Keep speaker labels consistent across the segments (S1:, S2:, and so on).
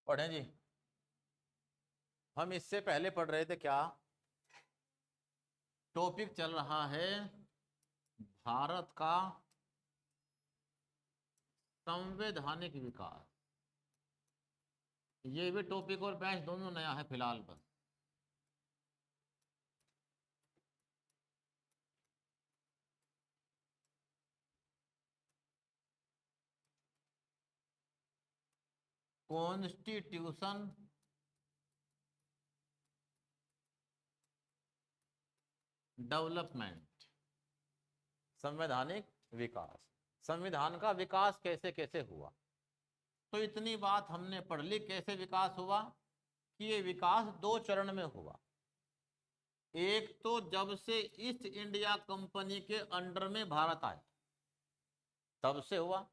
S1: पढ़ें जी। हम इससे पहले पढ़ रहे थे क्या, टॉपिक चल रहा है भारत का संवैधानिक विकास। ये भी टॉपिक और बैच दोनों नया है फिलहाल बस। कॉन्स्टिट्यूशन डेवलपमेंट, संवैधानिक विकास। संविधान का विकास कैसे कैसे हुआ, तो इतनी बात हमने पढ़ ली। कैसे विकास हुआ कि ये विकास दो चरण में हुआ। एक तो जब से ईस्ट इंडिया कंपनी के अंडर में भारत आया तब से हुआ।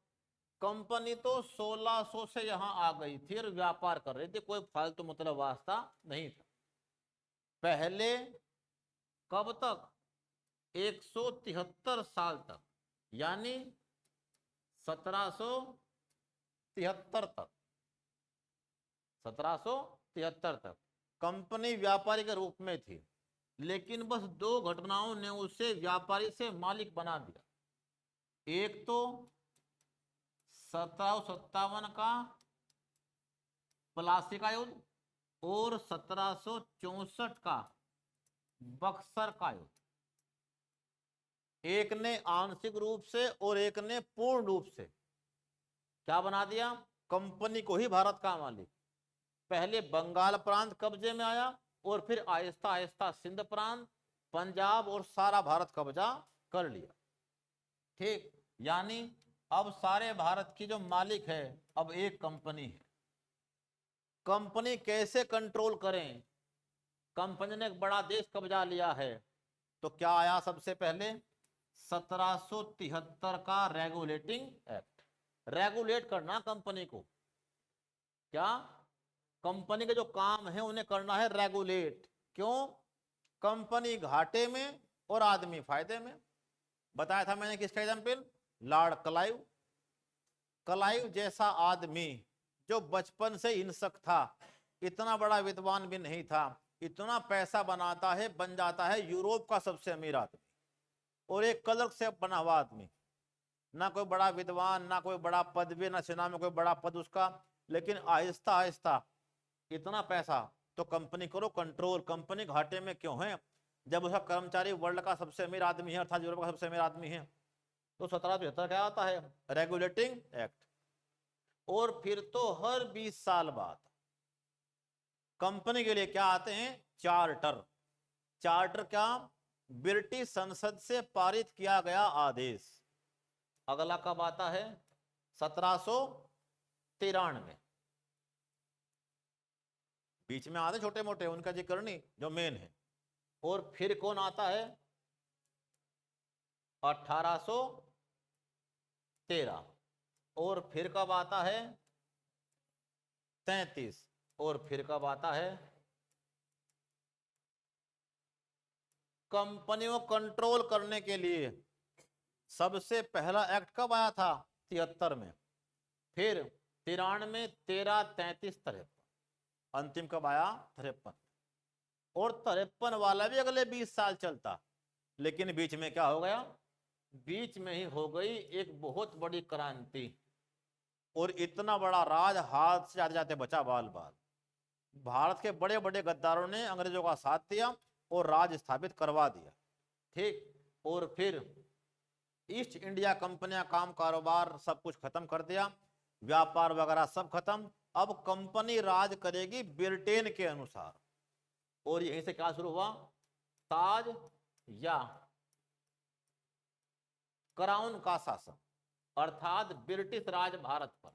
S1: कंपनी तो 1600 से यहां आ गई थी और व्यापार कर रही थी, कोई फालतू मतलब वास्ता नहीं था। पहले कब तक, 173 साल तक, यानी 1773 तक, 1773 तक कंपनी व्यापारी के रूप में थी। लेकिन बस दो घटनाओं ने उसे व्यापारी से मालिक बना दिया। एक तो 1757 का प्लासी का युद्ध और 1764 का बक्सर का युद्ध। एक ने आंशिक रूप से और एक ने पूर्ण रूप से क्या बना दिया, कंपनी को ही भारत का मालिक। पहले बंगाल प्रांत कब्जे में आया और फिर आहिस्ता आहिस्ता सिंध प्रांत, पंजाब और सारा भारत कब्जा कर लिया। ठीक, यानी अब सारे भारत की जो मालिक है अब एक कंपनी है। कंपनी कैसे कंट्रोल करें, कंपनी ने एक बड़ा देश कब्जा लिया है तो क्या आया सबसे पहले, 1773 का रेगुलेटिंग एक्ट। रेगुलेट करना कंपनी को, क्या कंपनी के जो काम है उन्हें करना है रेगुलेट। क्यों, कंपनी घाटे में और आदमी फायदे में। बताया था मैंने किसका एग्जाम्पल, लॉर्ड क्लाइव। क्लाइव जैसा आदमी जो बचपन से हिंसक था, इतना बड़ा विद्वान भी नहीं था, इतना पैसा बनाता है, बन जाता है यूरोप का सबसे अमीर आदमी, और एक क्लर्क से बना हुआ आदमी। ना कोई बड़ा विद्वान, ना कोई बड़ा पद भी, ना सेना में कोई बड़ा पद उसका, लेकिन आहिस्ता आहिस्ता इतना पैसा। तो कंपनी करो कंट्रोल, कंपनी घाटे में क्यों है जब उसका कर्मचारी वर्ल्ड का सबसे अमीर आदमी है, अर्थात यूरोप का सबसे अमीर आदमी है। तो 1773 क्या आता है, रेगुलेटिंग एक्ट। और फिर तो हर 20 साल बाद कंपनी के लिए क्या आते हैं, चार्टर। चार्टर क्या, ब्रिटिश संसद से पारित किया गया आदेश। अगला कब आता है, 1793। बीच में आते छोटे मोटे, उनका जिक्र नहीं, जो मेन है। और फिर कौन आता है, 1813। और फिर कब आता है, 33। और फिर कब आता है, कंपनियों कंट्रोल करने के लिए सबसे पहला एक्ट कब आया था, 73 में। फिर 93, 13, 33, 53। अंतिम कब आया, 53। और 53 वाला भी अगले 20 साल चलता, लेकिन बीच में क्या हो गया, बीच में ही हो गई एक बहुत बड़ी क्रांति, और इतना बड़ा राज हाथ से जाते जाते बचा बाल बाल। भारत के बड़े बड़े गद्दारों ने अंग्रेजों का साथ दिया और राज स्थापित करवा दिया। ठीक, और फिर ईस्ट इंडिया कंपनियां काम कारोबार सब कुछ खत्म कर दिया, व्यापार वगैरह सब खत्म। अब कंपनी राज करेगी ब्रिटेन के अनुसार। और यहीं से क्या शुरू हुआ, ताज या क्राउन का शासन, अर्थात ब्रिटिश राज भारत पर।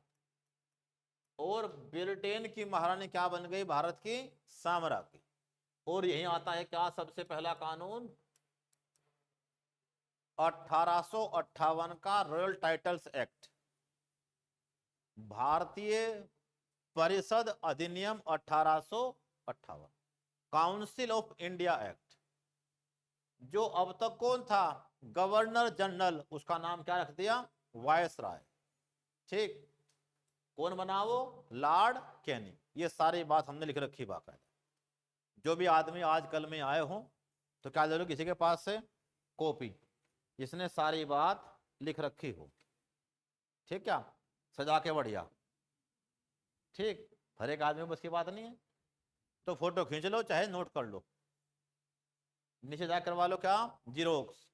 S1: और ब्रिटेन की महारानी क्या बन गई, भारत की साम्राज्ञी। और यही आता है क्या, सबसे पहला कानून 1858 का रॉयल टाइटल्स एक्ट, भारतीय परिषद अधिनियम 1858, काउंसिल ऑफ इंडिया एक्ट। जो अब तक कौन था, गवर्नर जनरल, उसका नाम क्या रख दिया, वायसराय। ठीक, कौन बना वो? Lord Canning. ये सारी बात हमने लिख रखी बाकायदा। जो भी आदमी आजकल में आए हो तो क्या जरूर किसी के पास से कॉपी जिसने सारी बात लिख रखी हो, ठीक, क्या सजा के बढ़िया, ठीक। हर एक आदमी बस की बात नहीं है, तो फोटो खींच लो चाहे नोट कर लो, नीचे जा करवा लो क्या, जीरोक्स।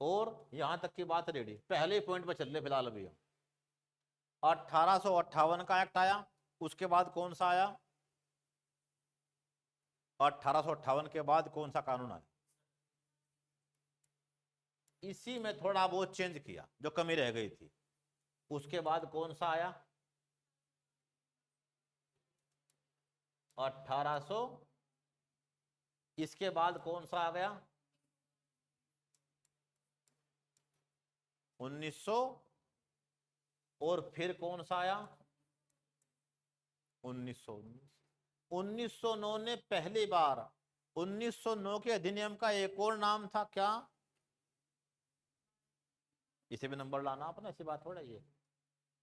S1: और यहां तक की बात रेडी, पहले पॉइंट पर चल रहे फिलहाल अभी। 1858 का एक्ट आया, उसके बाद कौन सा आया? 1858 के बाद कौन सा कानून आया? इसी में थोड़ा बहुत चेंज किया, जो कमी रह गई थी। उसके बाद कौन सा आया? 1800। इसके बाद कौन सा आ गया? 1900। और फिर कौन सा आया? 1919। 1909 ने पहली बार, 1909 के अधिनियम का एक और नाम था क्या? इसे भी नंबर लाना अपना, ऐसी बात थोड़ा ये,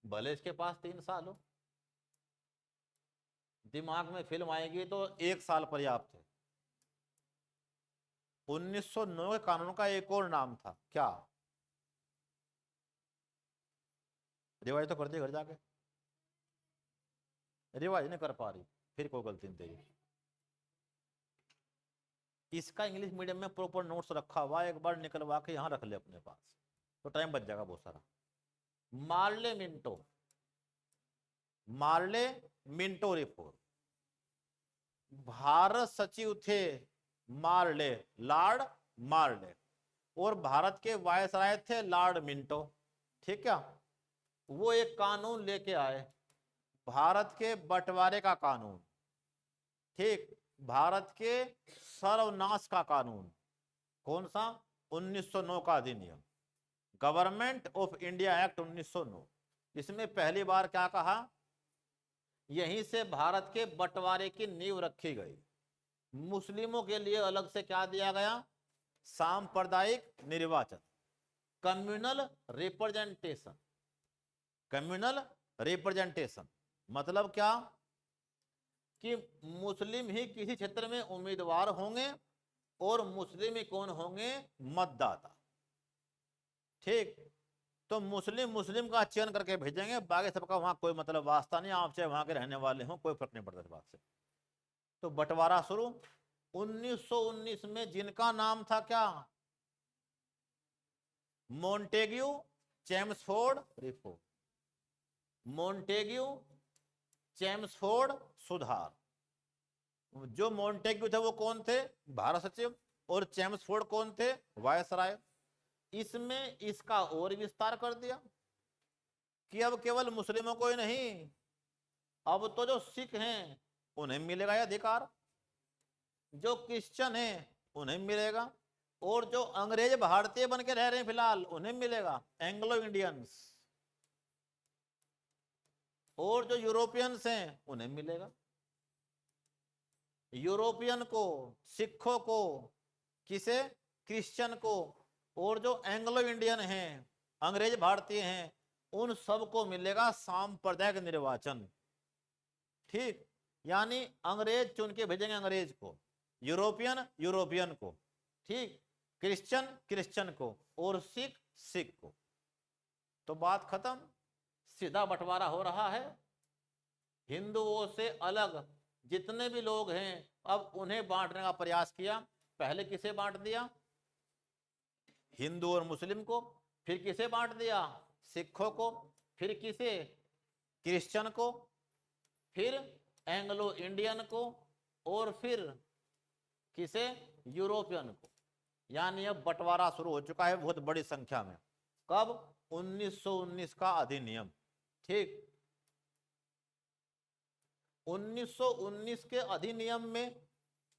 S1: भले इसके पास 3 साल हो, दिमाग में फिल्म आएगी तो 1 साल पर्याप्त है। 1909 के कानून का एक और नाम था क्या? रिवाइज तो कर दी घर जाके, रिवाइज नहीं कर पा रही, फिर कोई गलती नहीं तेरी। इसका इंग्लिश मीडियम में प्रॉपर नोट्स रखा हुआ, एक बार निकलवा के यहां रख ले अपने पास, तो टाइम बच जाएगा बहुत सारा। Morley Minto, Morley Minto report. Bharat सचिव थे मार्ले, लॉर्ड मार्ले, और भारत के वायसराय थे लॉर्ड मिंटो, ठीक है। वो एक कानून लेके आए, भारत के बंटवारे का कानून, ठीक, भारत के सर्वनाश का कानून। कौन सा? 1909 का अधिनियम, गवर्नमेंट ऑफ इंडिया एक्ट 1909। इसमें पहली बार क्या कहा? यहीं से भारत के बंटवारे की नींव रखी गई। मुस्लिमों के लिए अलग से क्या दिया गया? सांप्रदायिक निर्वाचन, कम्युनल रिप्रेजेंटेशन। कम्युनल रिप्रेजेंटेशन मतलब क्या? कि मुस्लिम ही किसी क्षेत्र में उम्मीदवार होंगे और मुस्लिम ही कौन होंगे? मतदाता, ठीक। तो मुस्लिम मुस्लिम का चयन करके भेजेंगे, बाकी सबका वहां कोई मतलब वास्ता नहीं, आप चाहे वहां के रहने वाले हो, कोई फर्क नहीं पड़ता इस बात से। तो बंटवारा शुरू 1919 में, जिनका नाम था क्या? Montagu Chelmsford report, Montagu Chelmsford सुधार। जो मोंटेग्यू थे वो कौन थे? भारत सचिव। और चेम्सफोर्ड कौन थे? वायसराय। इसमें इसका और विस्तार कर दिया कि अब केवल मुस्लिमों को ही नहीं, अब तो जो सिख हैं उन्हें मिलेगा यह अधिकार, जो क्रिश्चियन हैं उन्हें मिलेगा, और जो अंग्रेज भारतीय बन के रह रहे हैं फिलहाल उन्हें मिलेगा, एंग्लो इंडियंस। और जो यूरोपियंस हैं उन्हें मिलेगा, यूरोपियन को, सिखों को, किसे? क्रिश्चियन को। और जो एंग्लो इंडियन हैं, अंग्रेज भारतीय हैं, उन सबको मिलेगा सांप्रदायिक निर्वाचन, ठीक। यानी अंग्रेज चुन के भेजेंगे अंग्रेज को, यूरोपियन यूरोपियन को, ठीक, क्रिश्चियन क्रिश्चियन को, और सिख सिख को। तो बात खत्म, सीधा बंटवारा हो रहा है। हिंदुओं से अलग जितने भी लोग हैं अब उन्हें बांटने का प्रयास किया। पहले किसे बांट दिया? हिंदू और मुस्लिम को। फिर किसे बांट दिया? सिखों को। फिर किसे? क्रिश्चियन को। फिर एंग्लो इंडियन को। और फिर किसे? यूरोपियन को। यानी अब बंटवारा शुरू हो चुका है बहुत बड़ी संख्या में। कब? 1919 का अधिनियम, ठीक। 1919 के अधिनियम में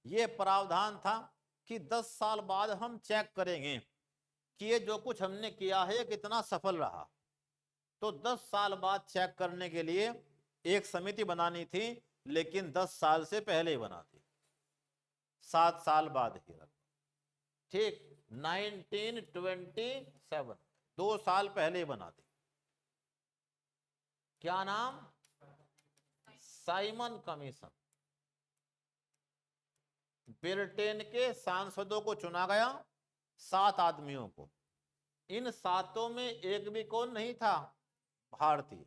S1: यह प्रावधान था कि 10 साल बाद हम चेक करेंगे कि ये जो कुछ हमने किया है कितना सफल रहा। तो 10 साल बाद चेक करने के लिए एक समिति बनानी थी, लेकिन 10 साल से पहले ही बना दी, 7 साल बाद ही, ठीक। 1927, 2 साल पहले ही बना दी। क्या नाम? साइमन कमीशन, ब्रिटेन के सांसदों को चुना गया, 7 आदमियों को। इन 7 में एक भी कौन नहीं था? भारतीय।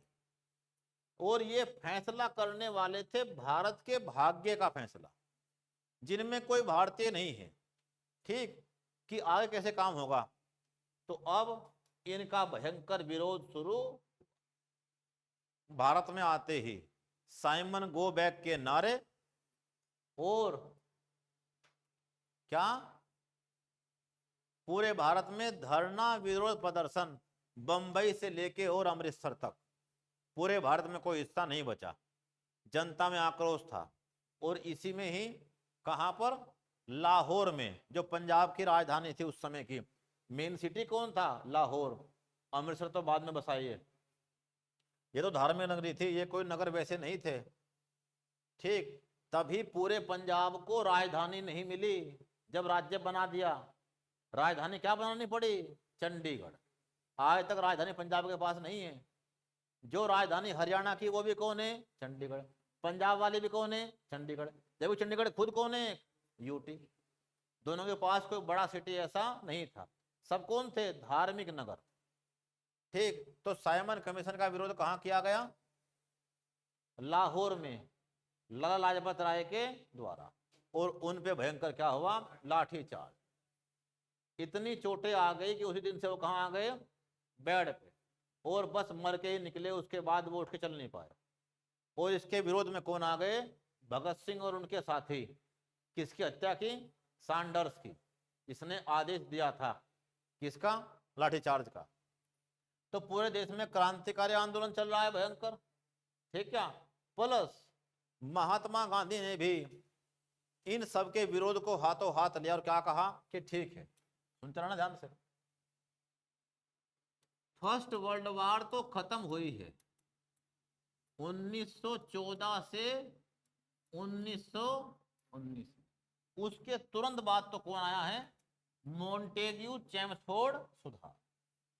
S1: और ये फैसला करने वाले थे भारत के भाग्य का फैसला, जिनमें कोई भारतीय नहीं है। ठीक, कि आगे कैसे काम होगा। तो अब इनका भयंकर विरोध शुरू। भारत में आते ही साइमन गो बैक के नारे और क्या, पूरे भारत में धरना विरोध प्रदर्शन, बंबई से लेके और अमृतसर तक पूरे भारत में कोई हिस्सा नहीं बचा। जनता में आक्रोश था। और इसी में ही कहां पर? लाहौर में, जो पंजाब की राजधानी थी उस समय की। मेन सिटी कौन था? लाहौर। अमृतसर तो बाद में बसाई है। ये तो धार्मिक नगरी थी, ये कोई नगर वैसे नहीं थे। ठीक, तभी पूरे पंजाब को राजधानी नहीं मिली। जब राज्य बना दिया, राजधानी क्या बनानी पड़ी? चंडीगढ़। आज तक राजधानी पंजाब के पास नहीं है। जो राजधानी हरियाणा की वो भी कौन है? चंडीगढ़। पंजाब वाली भी कौन है? चंडीगढ़। जबकि चंडीगढ़ खुद कौन है? यूटी। दोनों के पास कोई बड़ा सिटी ऐसा नहीं था। सब कौन थे? धार्मिक नगर। ठीक, तो साइमन कमीशन का विरोध कहां किया गया? लाहौर में, लाला लाजपत राय के द्वारा। और उन पे भयंकर क्या हुआ? लाठीचार्ज। इतनी चोटें आ गई कि उसी दिन से वो कहां आ गए? बेड पे। और बस मर के ही निकले, उसके बाद वो उठ के चल नहीं पाए। और इसके विरोध में कौन आ गए? भगत सिंह और उनके साथी। किसकी हत्या की? सैंडर्स की। इसने आदेश दिया था किसका? लाठीचार्ज का। तो पूरे देश में क्रांतिकारी आंदोलन चल रहा है भयंकर। ठीक क्या? प्लस महात्मा गांधी ने भी इन सब के विरोध को हाथों हाथ लिया और क्या कहा कि ठीक है। सुनते रहना ध्यान से। फर्स्ट वर्ल्ड वॉर तो खत्म हुई है 1914 से 1919। उसके तुरंत बाद तो कौन आया है? मोंटेग्यू चेम्सफोर्ड सुधार।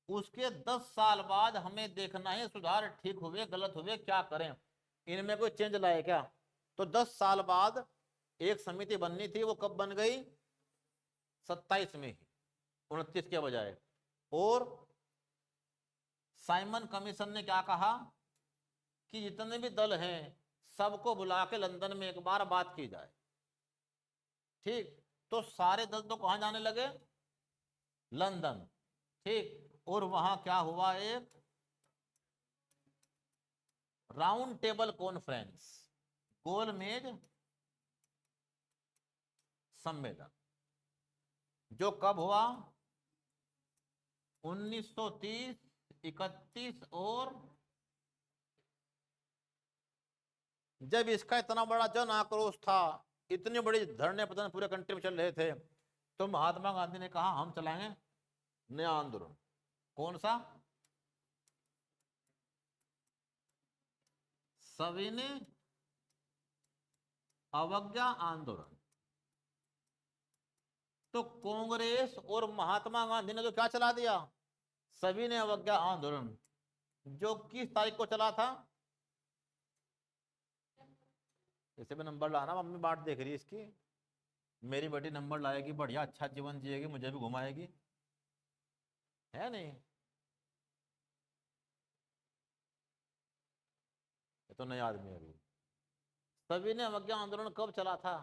S1: उसके 10 साल बाद हमें देखना है सुधार ठीक हुए गलत हुए, क्या करें, इनमें कोई चेंज लाए क्या। तो 10 साल बाद एक समिति बननी थी, वो कब बन गई? 27 में ही, 29 के बजाय। और साइमन कमीशन ने क्या कहा कि जितने भी दल हैं सबको बुला के लंदन में एक बार बात की जाए। ठीक, तो सारे दल तो कहां जाने लगे? लंदन। ठीक, और वहां क्या हुआ? एक राउंड टेबल कॉन्फ्रेंस, गोलमेज सम्मेलन, जो कब हुआ? 1930, 31 और जब इसका इतना बड़ा जन आक्रोश था, इतनी बड़ी धरने प्रदर्शन पूरे कंट्री में चल रहे थे, तो महात्मा गांधी ने कहा हम चलाएंगे नया आंदोलन। कौन सा? सविनय अवज्ञा आंदोलन। तो कांग्रेस और महात्मा गांधी ने तो क्या चला दिया? सविनय अवज्ञा आंदोलन, जो किस तारीख को चला था? इसे भी नंबर लाना, मम्मी बाट देख रही है इसकी। मेरी बेटी नंबर लाएगी, बढ़िया अच्छा जीवन जिएगी, मुझे भी घुमाएगी, है नहीं? ये तो नया आदमी है अभी। सविनय अवज्ञा आंदोलन कब चला था?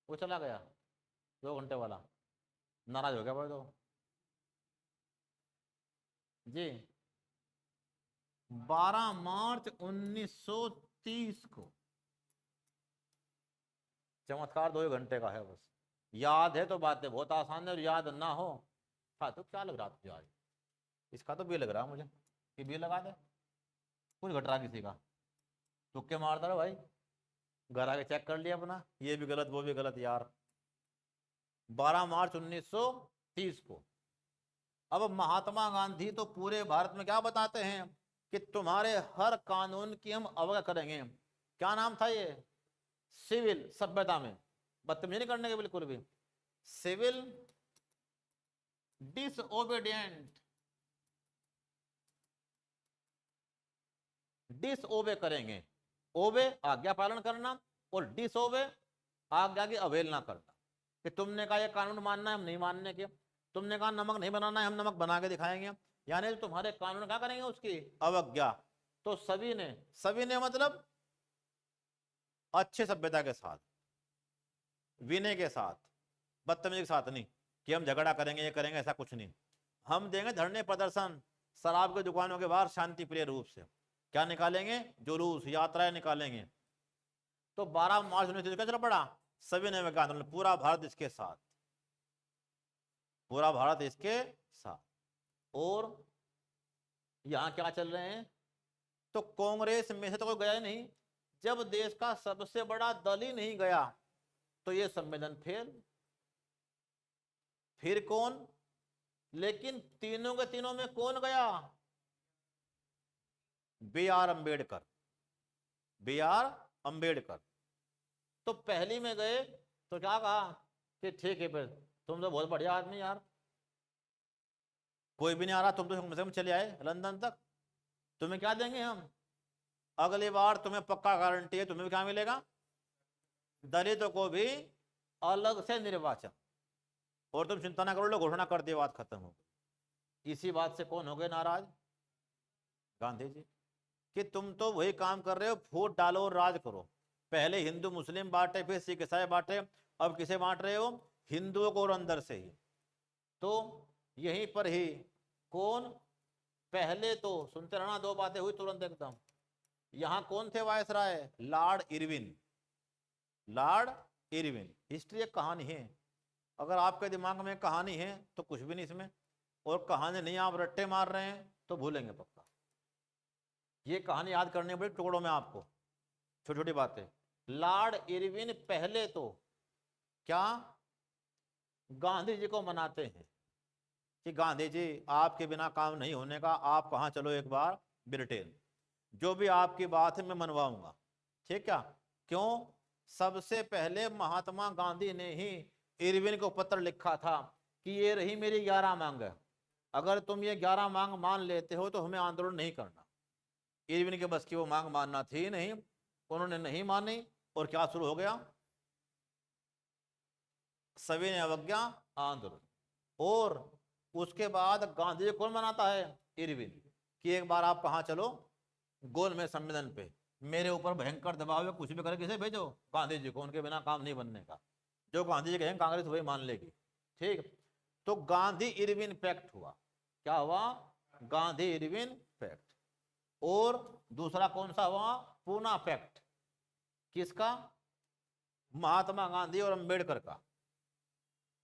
S1: वो चला गया 2 घंटे वाला, नाराज हो गया भाई तो जी। 12 मार्च 1930 को। चमत्कार 2 घंटे का है बस। याद है तो बातें बहुत आसान है, और याद ना हो तो क्या लग रहा तुझे आज? इसका तो बी लग रहा मुझे कि बी लगा दे, कुछ घट रहा किसी का, तुक्के मारता रहा भाई। घर आके चेक कर लिया अपना, ये भी गलत वो भी गलत यार। 12 मार्च 1930 को। अब महात्मा गांधी तो पूरे भारत में क्या बताते हैं कि तुम्हारे हर कानून की हम अवज्ञा करेंगे। क्या नाम था ये? सिविल सभ्यता में बदतमीजी नहीं करने के बिल्कुल भी। सिविल डिसओबीडिएंट डिसओबे करेंगे। ओबे आज्ञा पालन करना और डिसओबे आज्ञा की अवहेलना करना, कि तुमने कहा ये कानून मानना है हम नहीं मानने के, तुमने कहा नमक नहीं बनाना है हम नमक बना के दिखाएंगे, यानी तुम्हारे कानून क्या करेंगे उसकी अवज्ञा। तो सभी ने मतलब अच्छे सभ्यता के साथ, विनय के साथ, बदतमीजी के साथ नहीं कि हम झगड़ा करेंगे ये करेंगे, ऐसा कुछ नहीं। हम देंगे धरने प्रदर्शन शराब की दुकानों के बाहर शांति प्रिय रूप से, क्या निकालेंगे, जुलूस यात्राएं निकालेंगे। तो 12 मार्च 19 क्या चला पड़ा, सविनय आंदोलन, पूरा भारत इसके साथ, पूरा भारत इसके साथ। और यहां क्या चल रहे हैं, तो कांग्रेस में से तो कोई गया ही नहीं, जब देश का सबसे बड़ा दल ही नहीं गया तो ये सम्मेलन फेल। फिर कौन, लेकिन तीनों के तीनों में कौन गया, बी.आर. अम्बेडकर, बी.आर. अम्बेडकर। तो पहली में गए तो क्या कहा कि ठीक है फिर तुम तो बहुत बढ़िया आदमी यार, कोई भी नहीं आ रहा, तुम तो कम से कम चले आए लंदन तक, तुम्हें क्या देंगे हम, अगली बार तुम्हें पक्का गारंटी है तुम्हें भी क्या मिलेगा, दलितों को भी अलग से निर्वाचन, और तुम चिंता ना करो लो घोषणा कर दिए, बात खत्म हो गई। इसी बात से कौन हो गए नाराज, गांधी जी, कि तुम तो वही काम कर रहे हो, वोट डालो और राज करो। पहले हिंदू मुस्लिम बांटे, फिर सिख ईसाई बांटे, अब किसे बांट रहे हो, हिंदुओं को और अंदर से ही। तो यहीं पर ही कौन, पहले तो सुनते रहना, दो बातें हुई तुरंत एकदम। यहां कौन थे viceroy, Lord Irwin, Lord Irwin. History एक कहानी है, अगर आपके दिमाग में कहानी है तो कुछ भी नहीं इसमें, और कहानी नहीं आप रट्टे मार रहे हैं तो भूलेंगे पक्का। ये कहानी याद करनी पड़ेगी टुकड़ों में आपको, छोटी छोटी बातें। लॉर्ड इरविन पहले तो क्या गांधी जी को मनाते हैं कि गांधी जी आपके बिना काम नहीं होने का, आप कहाँ चलो एक बार ब्रिटेन, जो भी आपकी बात है मैं मनवाऊंगा, ठीक है। क्यों, सबसे पहले महात्मा गांधी ने ही इरविन को पत्र लिखा था कि ये रही मेरी 11 मांग, अगर तुम ये 11 मांग मान लेते हो तो हमें आंदोलन नहीं करना। इरविन के बस की वो मांग मानना थी नहीं, उन्होंने नहीं मानी, और क्या शुरू हो गया, सविनय अवज्ञा आंदोलन। और उसके बाद गांधी जी कौन मनाता है, इरविन, कि एक बार आप कहाँ चलो गोल में सम्मेलन पे, मेरे ऊपर भयंकर दबाव है, कुछ भी करे किसे भेजो, गांधी जी को, उनके बिना काम नहीं बनने का, जो गांधी जी कहेंगे कांग्रेस वही मान लेगी, ठीक। तो गांधी इरविन पैक्ट हुआ, क्या हुआ, गांधी इरविन पैक्ट। और दूसरा कौन सा हुआ, पूना पैक्ट, किसका, महात्मा गांधी और अंबेडकर का।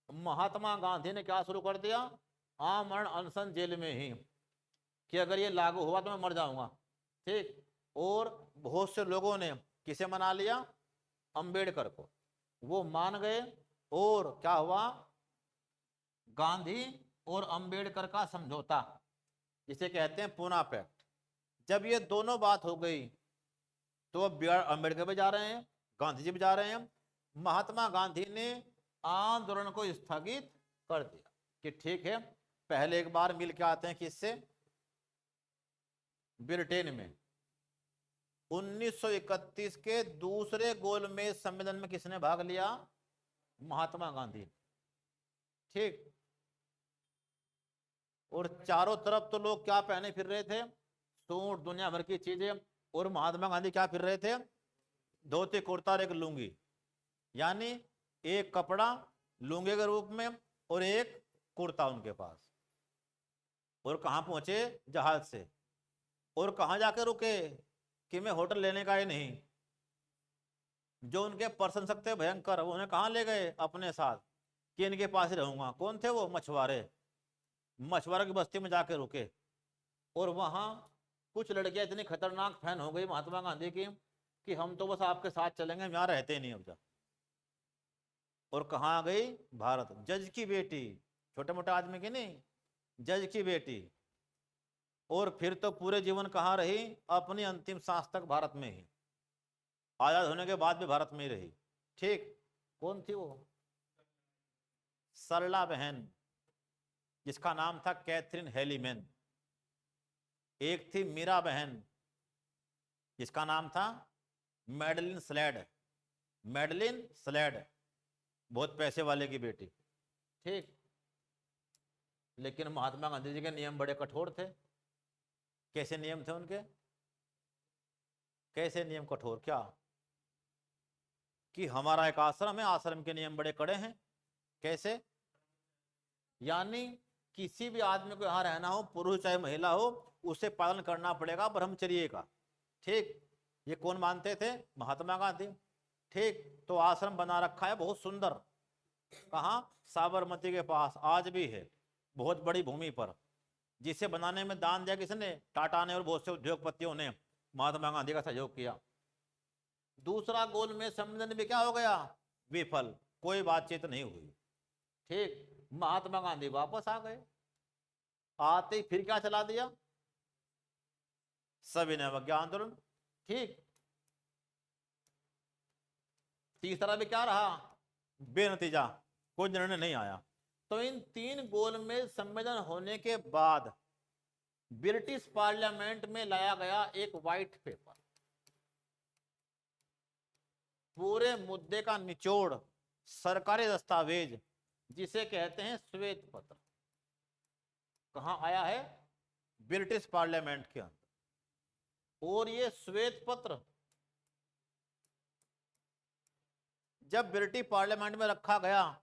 S1: महात्मा गांधी ने क्या शुरू कर दिया, आमरण अनशन जेल में ही, कि अगर ये लागू हुआ तो मैं मर जाऊंगा, ठीक। और बहुत से लोगों ने किसे मना लिया, अंबेडकर को, वो मान गए। और क्या हुआ, गांधी और अंबेडकर का समझौता, जिसे कहते हैं पूना पैक्ट। जब ये दोनों बात हो गई तो अब बी.आर. अम्बेडकर भी जा रहे हैं, गांधी जी भी जा रहे हैं। महात्मा गांधी ने आंदोलन को स्थगित कर दिया कि ठीक है पहले एक बार मिल के आते हैं किससे, ब्रिटेन में। 1931 के दूसरे गोलमेज सम्मेलन में किसने भाग लिया, महात्मा गांधी, ठीक। और चारों तरफ तो लोग क्या पहने फिर रहे थे, सूट दुनिया भर की चीजें, और महात्मा गांधी क्या फिर रहे थे, धोती कुर्ता और एक लुंगी, यानी एक कपड़ा लुंगी के रूप में और एक कुर्ता उनके पास। और कहां पहुंचे, जहाज से, और कहां जाके रुके, कि मैं होटल लेने का ही नहीं, जो उनके प्रशंसक थे भयंकर, वो उन्हें कहां ले गए अपने साथ, कि इनके पास ही रहूंगा। कौन थे वो, मछुआरे, मछुआरों की बस्ती में जाके रुके। और वहां कुछ लड़कियां इतनी खतरनाक फैन हो गई महात्मा गांधी की कि हम तो बस आपके साथ चलेंगे, हम यहाँ रहते ही नहीं अब जा। और कहाँ आ गई, भारत, जज की बेटी, छोटे मोटे आदमी की नहीं, जज की बेटी। और फिर तो पूरे जीवन कहाँ रही, अपनी अंतिम सांस तक भारत में ही, आजाद होने के बाद भी भारत में ही रही, ठीक। कौन थी वो, सरला बहन, जिसका नाम था कैथरीन हेलीमैन। एक थी मीरा बहन, इसका नाम था मैडलिन स्लेड। मैडलिन स्लेड, बहुत पैसे वाले की बेटी, ठीक। लेकिन महात्मा गांधी जी के नियम बड़े कठोर थे। कैसे नियम थे उनके? कैसे नियम कठोर? क्या कि हमारा एक आश्रम है, आश्रम के नियम बड़े कड़े हैं। कैसे? यानी किसी भी आदमी को यहाँ रहना हो, पुरुष चाहे महिला हो, उसे पालन करना पड़ेगा ब्रह्मचर्य का, ठीक। ये कौन मानते थे? महात्मा गांधी, ठीक। तो आश्रम बना रखा है बहुत सुंदर, कहाँ? साबरमती के पास, आज भी है, बहुत बड़ी भूमि पर, जिसे बनाने में दान दिया किसने? टाटा ने और बहुत से उद्योगपतियों ने महात्मा गांधी का सहयोग किया। दूसरा गोलमेज सम्मेलन भी क्या हो गया? विफल, कोई बातचीत नहीं हुई, ठीक। महात्मा गांधी वापस आ गए, आते ही फिर क्या चला दिया? सविनय अवज्ञा आंदोलन, ठीक। तीसरा भी क्या रहा? बेनतीजा, कोई निर्णय नहीं आया। तो इन 3 गोलमेज सम्मेलन होने के बाद ब्रिटिश पार्लियामेंट में लाया गया एक व्हाइट पेपर, पूरे मुद्दे का निचोड़, सरकारी दस्तावेज, जिसे कहते हैं श्वेत पत्र, कहां आया है? ब्रिटिश पार्लियामेंट के अंदर। और ये श्वेत पत्र जब ब्रिटिश पार्लियामेंट में रखा गया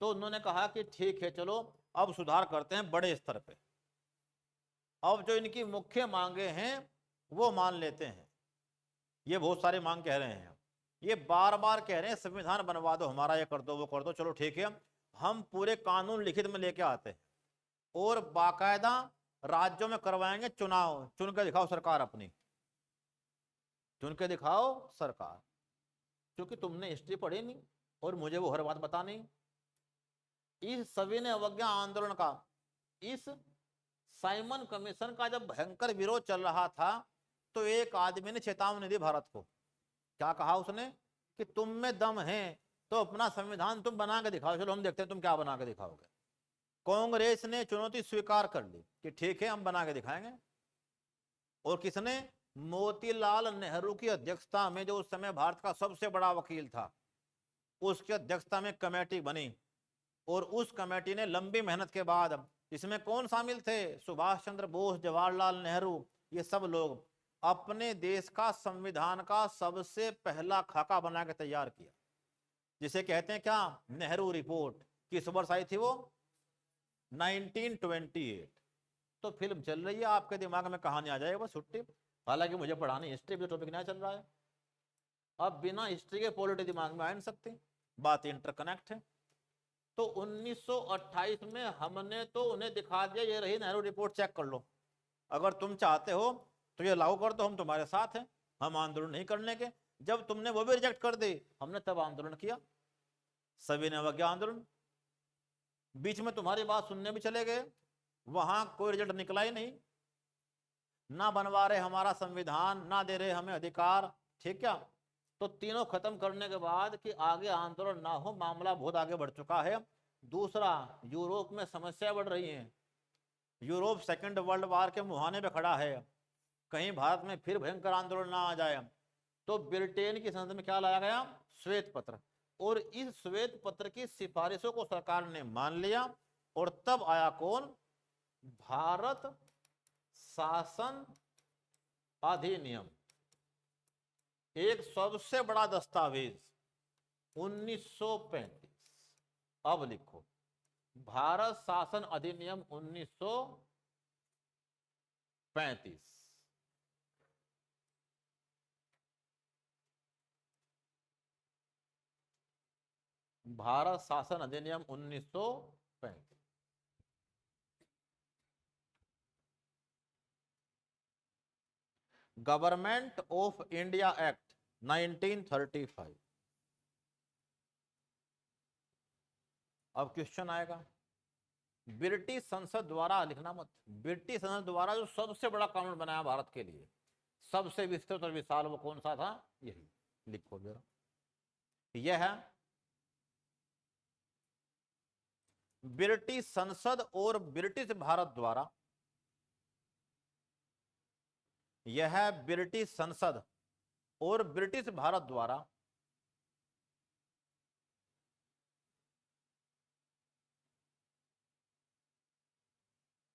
S1: तो उन्होंने कहा कि ठीक है, चलो अब सुधार करते हैं बड़े स्तर पे, अब जो इनकी मुख्य मांगे हैं वो मान लेते हैं। ये बहुत सारी मांग कह रहे हैं, ये बार बार कह रहे हैं संविधान बनवा दो हमारा, ये कर दो वो कर दो, चलो ठीक है, हम पूरे कानून लिखित में लेके आते हैं और बाकायदा राज्यों में करवाएंगे चुनाव, चुन के दिखाओ सरकार अपनी, चुन के दिखाओ सरकार, क्योंकि तुमने हिस्ट्री पढ़ी नहीं और मुझे वो हर बात बता नहीं। इस सविनय अवज्ञा आंदोलन का, इस साइमन कमीशन का जब भयंकर विरोध चल रहा था तो एक आदमी ने चेतावनी दी भारत को। क्या कहा उसने? कि तुम में दम है तो अपना संविधान तुम बना के दिखाओ, चलो हम देखते हैं तुम क्या बना के दिखाओगे। कांग्रेस ने चुनौती स्वीकार कर ली कि ठीक है हम बना के दिखाएंगे। और किसने? मोतीलाल नेहरू की अध्यक्षता में, जो उस समय भारत का सबसे बड़ा वकील था, उसकी अध्यक्षता में कमेटी बनी और उस कमेटी ने लंबी मेहनत के बाद, इसमें कौन शामिल थे? सुभाष चंद्र बोस, जवाहरलाल नेहरू, ये सब लोग, अपने देश का संविधान का सबसे पहला खाका बना के तैयार किया, जिसे कहते हैं क्या? नेहरू रिपोर्ट। किस वर्ष आई थी वो? 1928। तो फिल्म चल रही है, आपके दिमाग में कहानी आ जाएगी बस छुट्टी। हालांकि मुझे पढ़ानी हिस्ट्री, भी टॉपिक नया चल रहा है, अब बिना हिस्ट्री के पॉलिटी दिमाग में आ नहीं सकती, बात इंटरकनेक्ट है। तो 1928 में हमने तो उन्हें दिखा दिया, ये रही नेहरू रिपोर्ट, चेक कर लो, अगर तुम चाहते हो तो ये लागू कर दो, हम तुम्हारे साथ हैं, हम आंदोलन नहीं करने के। जब तुमने वो भी रिजेक्ट कर दी, हमने तब आंदोलन किया, सविनय अवज्ञा आंदोलन। बीच में तुम्हारी बात सुनने भी चले गए, वहां कोई रिजल्ट निकला ही नहीं, ना बनवा रहे हमारा संविधान, ना दे रहे हमें अधिकार, ठीक है। तो तीनों खत्म करने के बाद कि आगे आंदोलन ना हो, मामला बहुत आगे बढ़ चुका है। दूसरा, यूरोप में समस्या बढ़ रही है, यूरोप सेकंड वर्ल्ड वॉर के मुहाने पे खड़ा है, कहीं भारत में फिर भयंकर आंदोलन ना आ जाए। तो ब्रिटेन की संसद में क्या लाया गया? श्वेत पत्र। और इस श्वेत पत्र की सिफारिशों को सरकार ने मान लिया और तब आया कौन? भारत शासन अधिनियम, एक सबसे बड़ा दस्तावेज, 1935। अब लिखो, भारत शासन अधिनियम 1935। भारत शासन अधिनियम 1935। Government of India act 1935। अब क्वेश्चन आएगा, ब्रिटिश संसद द्वारा, लिखना मत, ब्रिटिश संसद द्वारा जो सबसे बड़ा कानून बनाया भारत के लिए, सबसे विस्तृत और विशाल, वो कौन सा था? यही लिखो जरा, यह है ब्रिटिश संसद और ब्रिटिश भारत द्वारा यह ब्रिटिश संसद और ब्रिटिश भारत द्वारा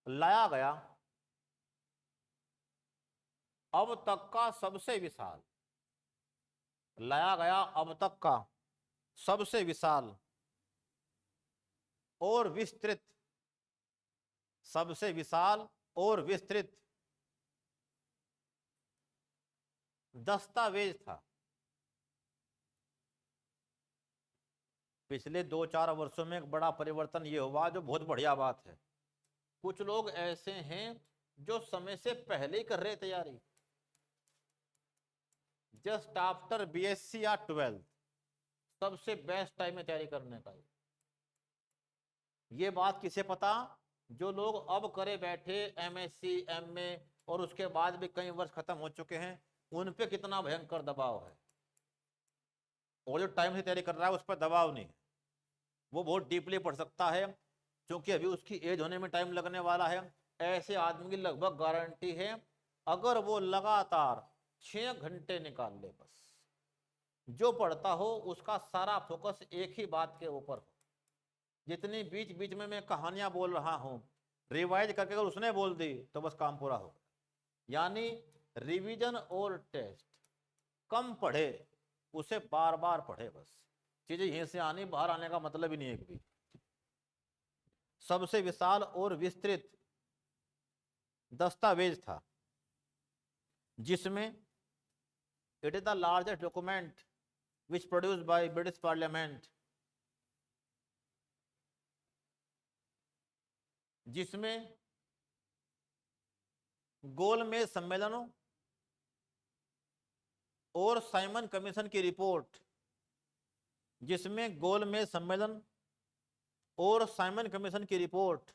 S1: लाया गया अब तक का सबसे विशाल, लाया गया अब तक का सबसे विशाल और विस्तृत, सबसे विशाल और विस्तृत दस्तावेज था। पिछले 2-4 वर्षों में एक बड़ा परिवर्तन ये हुआ, जो बहुत बढ़िया बात है। कुछ लोग ऐसे हैं जो समय से पहले ही कर रहे तैयारी, जस्ट आफ्टर बीएससी या 12th, सबसे बेस्ट टाइम है तैयारी करने का। ये बात किसे पता? जो लोग अब करे बैठे एमएससी एमए और उसके बाद भी कई वर्ष खत्म हो चुके हैं, उन पे कितना भयंकर दबाव है। और जो टाइम से तैयारी कर रहा है उस पर दबाव नहीं है, वो बहुत डीपली पढ़ सकता है, क्योंकि अभी उसकी एज होने में टाइम लगने वाला है। ऐसे आदमी की लगभग गारंटी है, अगर वो लगातार 6 घंटे निकाल ले, बस जो पढ़ता हो उसका सारा फोकस एक ही बात के ऊपर हो। जितनी बीच बीच में मैं कहानियां बोल रहा हूं, रिवाइज करके अगर उसने बोल दी तो बस काम पूरा हो। यानी रिवीजन और टेस्ट कम पढ़े, उसे बार बार पढ़े, बस चीजें यहीं से आनी, बाहर आने का मतलब ही नहीं है कभी। सबसे विशाल और विस्तृत दस्तावेज था, जिसमें it is the largest document which produced by British parliament, जिसमें गोलमेज सम्मेलनों और साइमन कमीशन की रिपोर्ट, जिसमें गोलमेज सम्मेलन और साइमन कमीशन की रिपोर्ट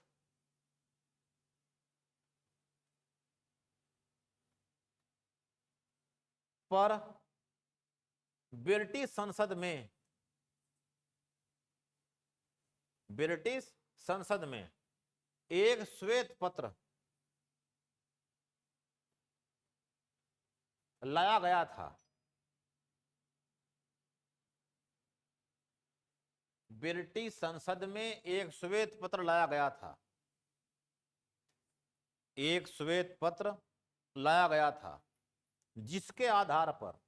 S1: पर ब्रिटिश संसद में एक श्वेत पत्र लाया गया था। ब्रिटिश संसद में एक श्वेत पत्र लाया गया था, एक श्वेत पत्र लाया गया था, जिसके आधार पर,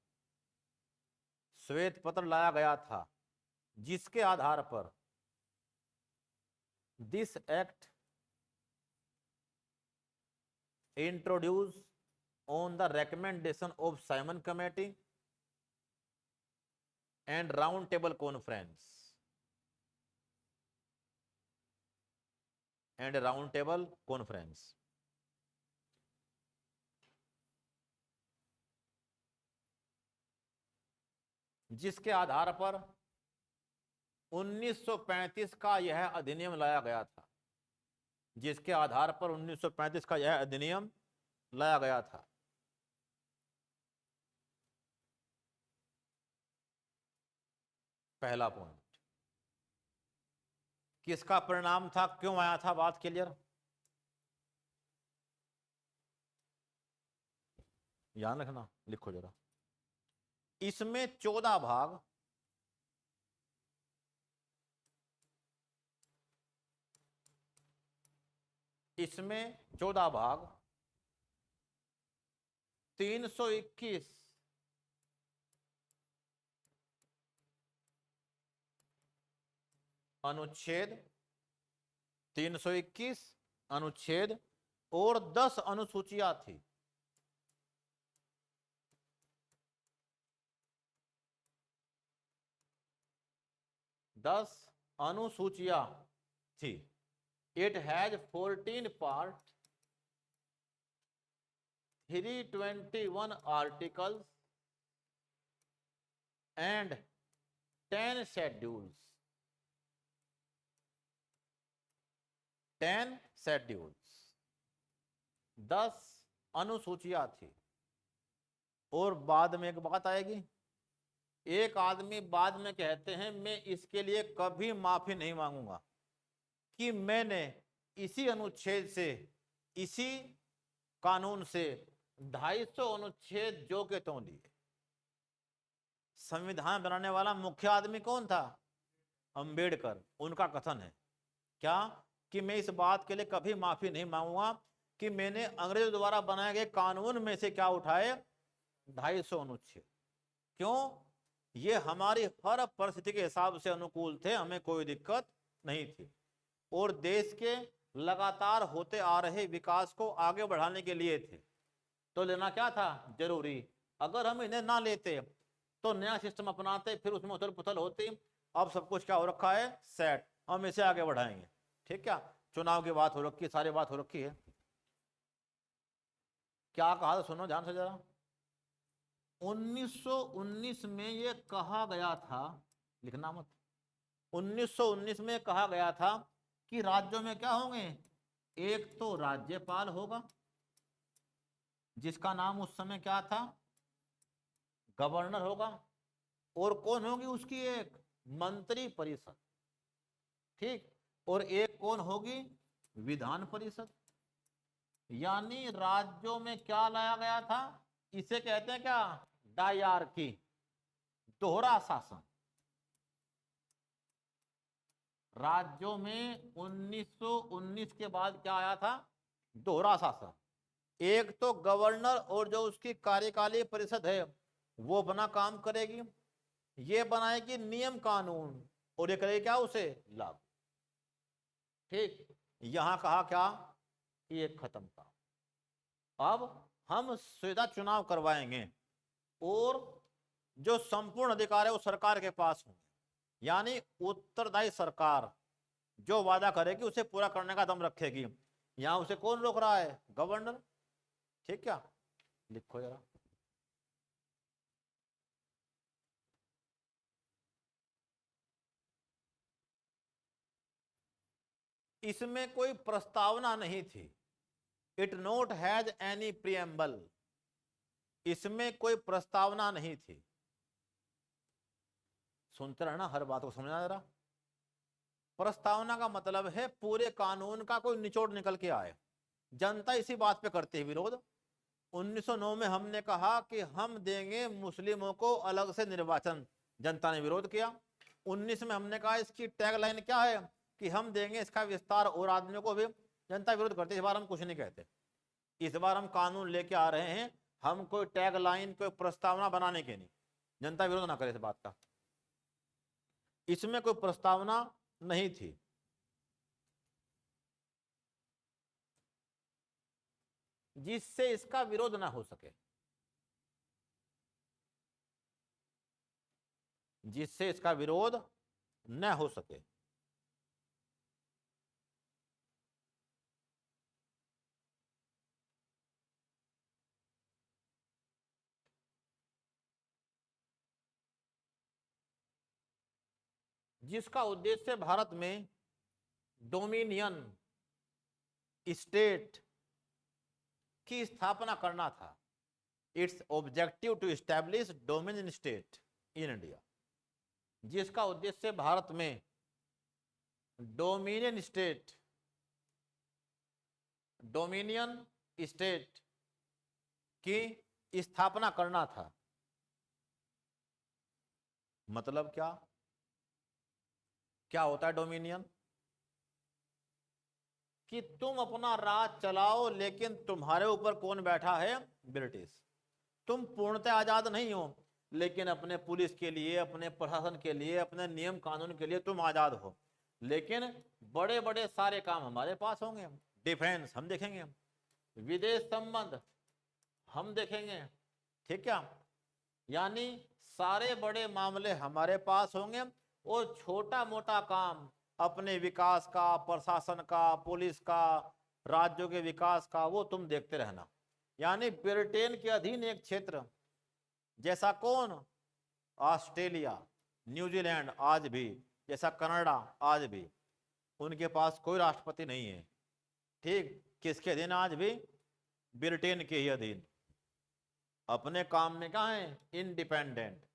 S1: श्वेत पत्र लाया गया था जिसके आधार पर this act introduce on the recommendation of Simon Committee and Round Table Conference जिसके आधार पर 1935 का यह अधिनियम लाया गया था, जिसके आधार पर 1935 का यह अधिनियम लाया गया था। पहला पॉइंट, किसका परिणाम था, क्यों आया था, बात क्लियर? याद रखना, लिखो जरा। इसमें 14 भाग, इसमें 14 भाग, 321 अनुच्छेद, 321 अनुच्छेद और 10 अनुसूचियां थी। 10 अनुसूचियां थी। It has 14 part, 321 articles and 10 schedules. 10 schedules, 10 अनुसूचियां थी। और बाद में एक बात आएगी, एक आदमी बाद में कहते हैं मैं इसके लिए कभी माफी नहीं मांगूंगा कि मैंने इसी अनुच्छेद से, इसी कानून से 250 अनुच्छेद जो के त्यों लिए। संविधान बनाने वाला मुख्य आदमी कौन था? अंबेडकर। उनका कथन है क्या कि मैं इस बात के लिए कभी माफी नहीं मांगूंगा कि मैंने अंग्रेजों द्वारा बनाए गए कानून में से क्या उठाए, 250 अनुच्छेद। क्यों? ये हमारी हर परिस्थिति के हिसाब से अनुकूल थे, हमें कोई दिक्कत नहीं थी, और देश के लगातार होते आ रहे विकास को आगे बढ़ाने के लिए थे। तो लेना क्या था? जरूरी। अगर हम इन्हें ना लेते तो नया सिस्टम अपनाते, फिर उसमें उथल पुथल होती। अब सब कुछ क्या हो रखा है? सेट। हम इसे आगे बढ़ाएंगे। ठीक, क्या चुनाव की बात हो रखी है, सारी बात हो रखी है। क्या कहा था सुनो ध्यान से जरा। 1919 में ये कहा गया था, लिखना मत, 1919 में कहा गया था कि राज्यों में क्या होंगे? एक तो राज्यपाल होगा, जिसका नाम उस समय क्या था? गवर्नर होगा। और कौन होगी उसकी? एक मंत्री परिषद। ठीक, और एक कौन होगी? विधान परिषद। यानी राज्यों में क्या लाया गया था? इसे कहते हैं क्या? डायरकी, दोहरा शासन। राज्यों में 1919 के बाद क्या आया था? दोहरा शासन। एक तो गवर्नर और जो उसकी कार्यकाली परिषद है वो अपना काम करेगी, ये बनाएगी नियम कानून, और ये करेगी क्या? उसे लागू। ठीक, यहां कहा क्या? ये खत्म था। अब हम सीधा चुनाव करवाएंगे और जो संपूर्ण अधिकार है वो सरकार के पास होंगे। यानी उत्तरदायी सरकार जो वादा करेगी उसे पूरा करने का दम रखेगी। यहां उसे कौन रोक रहा है? गवर्नर। ठीक, क्या लिखो जरा। इसमें कोई प्रस्तावना नहीं थी। It note has any preamble. इसमें कोई प्रस्तावना नहीं थी। सुनते रहना, हर बात को समझना जरा। प्रस्तावना का मतलब है पूरे कानून का कोई निचोड़ निकल के आए। जनता इसी बात पे करती है विरोध। 1909 में हमने कहा कि हम देंगे मुस्लिमों को अलग से निर्वाचन, जनता ने विरोध किया। 19 में हमने कहा इसकी टैगलाइन क्या है कि हम देंगे इसका विस्तार और आदमियों को भी, जनता विरोध करती है। इस बार हम कुछ नहीं कहते, इस बार हम कानून लेके आ रहे हैं। हम कोई टैगलाइन, कोई प्रस्तावना बनाने के नहीं, जनता विरोध ना करे इस बात का। इसमें कोई प्रस्तावना नहीं थी। जिससे इसका विरोध ना हो सके, जिससे इसका विरोध न हो सके। जिसका उद्देश्य भारत में डोमिनियन स्टेट की स्थापना करना था। Its objective to establish dominion state in India. जिसका उद्देश्य भारत में डोमिनियन स्टेट की स्थापना करना था। मतलब क्या? क्या होता है डोमिनियन? कि तुम अपना राज चलाओ, लेकिन तुम्हारे ऊपर कौन बैठा है? ब्रिटिश। तुम पूर्णतः आजाद नहीं हो, लेकिन अपने पुलिस के लिए, अपने प्रशासन के लिए, अपने नियम कानून के लिए तुम आजाद हो। लेकिन बड़े बड़े सारे काम हमारे पास होंगे। डिफेंस हम देखेंगे, विदेश संबंध हम देखेंगे। ठीक, क्या यानी सारे बड़े मामले हमारे पास होंगे, और छोटा मोटा काम अपने विकास का, प्रशासन का, पुलिस का, राज्यों के विकास का, वो तुम देखते रहना। यानी ब्रिटेन के अधीन एक क्षेत्र, जैसा कौन? ऑस्ट्रेलिया, न्यूजीलैंड आज भी, जैसा कनाडा आज भी, उनके पास कोई राष्ट्रपति नहीं है। ठीक, किसके अधीन? आज भी ब्रिटेन के ही अधीन। अपने काम में क्या है? इंडिपेंडेंट।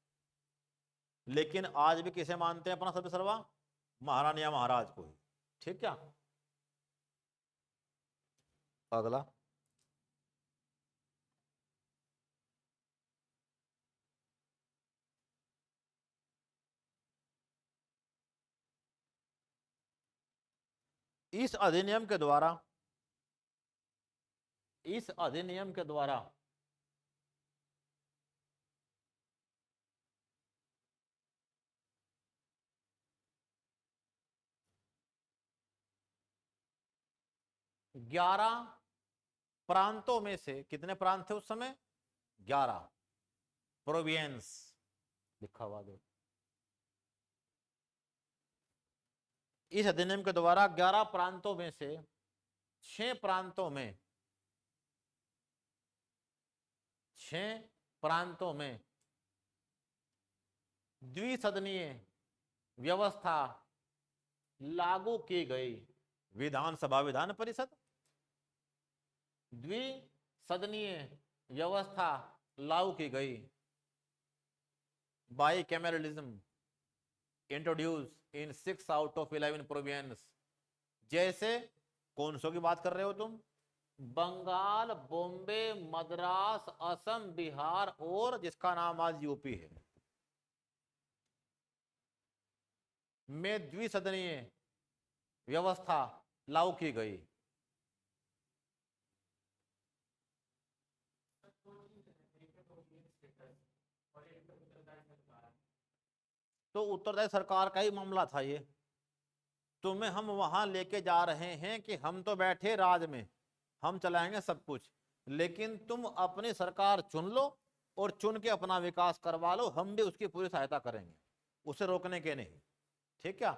S1: लेकिन आज भी किसे मानते हैं अपना सर्व सर्वा? महारानी या महाराज को ही। ठीक, क्या अगला इस अधिनियम के द्वारा, इस अधिनियम के द्वारा ग्यारह प्रांतों में से, कितने प्रांत थे उस समय? 11 प्रोविंस लिखा हुआ दो। इस अधिनियम के द्वारा 11 प्रांतों में से 6 प्रांतों में, 6 प्रांतों में द्विसदनीय व्यवस्था लागू की गई। विधानसभा, विधान परिषद, द्विसदनीय व्यवस्था लागू की गई। Bicameralism introduce in 6 out of 11 province. जैसे कौन सो की बात कर रहे हो तुम? बंगाल, बॉम्बे, मद्रास, असम, बिहार और जिसका नाम आज यूपी है, में द्विसदनीय व्यवस्था लागू की गई। तो उत्तरदायी सरकार का ही मामला था ये। तुम्हें हम वहां लेके जा रहे हैं कि हम तो बैठे राज में, हम चलाएंगे सब कुछ, लेकिन तुम अपनी सरकार चुन लो और चुन के अपना विकास करवा लो, हम भी उसकी पूरी सहायता करेंगे, उसे रोकने के नहीं। ठीक क्या?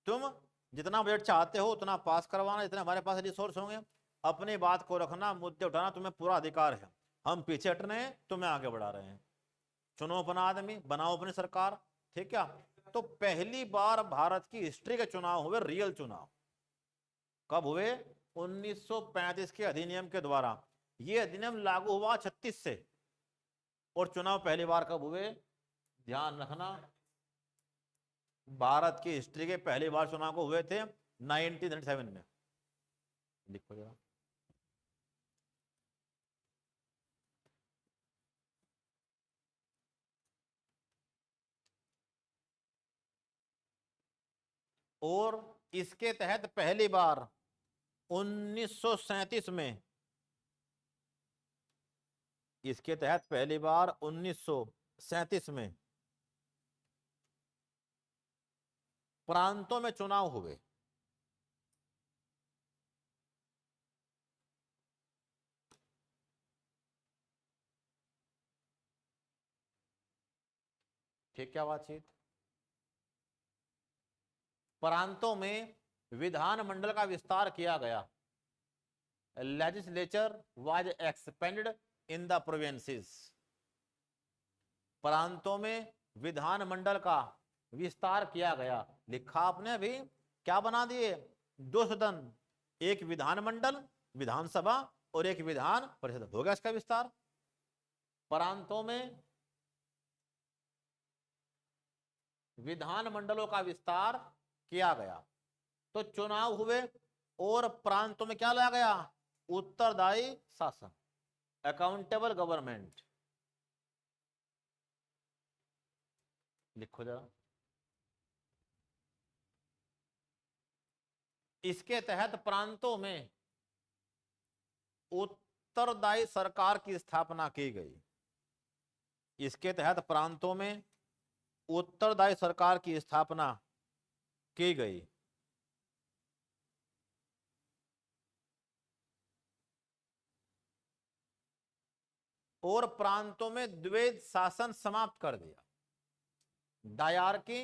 S1: तुम जितना बजट चाहते हो उतना पास करवाना, जितने हमारे पास रिसोर्स होंगे, अपनी बात को रखना, मुद्दे उठाना, तुम्हें पूरा अधिकार है। हम पीछे हट रहे हैं, तुम्हें आगे बढ़ा रहे हैं। चुनो अपना आदमी, बनाओ अपनी सरकार। ठीक क्या? तो पहली बार भारत की हिस्ट्री के चुनाव हुए, रियल चुनाव। कब हुए? 1935 के अधिनियम के द्वारा। यह अधिनियम लागू हुआ 36 से, और चुनाव पहली बार कब हुए? ध्यान रखना, भारत की हिस्ट्री के पहली बार चुनाव को हुए थे 1997 में। लिखो जरा। और इसके तहत पहली बार 1937 में, इसके तहत पहली बार 1937 में प्रांतों में चुनाव हुए। ठीक क्या बातचीत? प्रांतों में विधानमंडल का विस्तार किया गया। Legislature was expanded in the provinces. प्रांतों में विधानमंडल का विस्तार किया गया। लिखा आपने अभी, क्या बना दिए? 2 सदन, एक विधानमंडल, विधानसभा, और एक विधान परिषद। हो गया इसका विस्तार। प्रांतों में विधानमंडलों का विस्तार किया गया, तो चुनाव हुए, और प्रांतों में क्या लाया गया? उत्तरदायी शासन, अकाउंटेबल गवर्नमेंट। लिखो जरा। इसके तहत प्रांतों में उत्तरदायी सरकार की स्थापना की गई। इसके तहत प्रांतों में उत्तरदायी सरकार की स्थापना की गई। और प्रांतों में द्वैध शासन समाप्त कर दिया। Dyarchy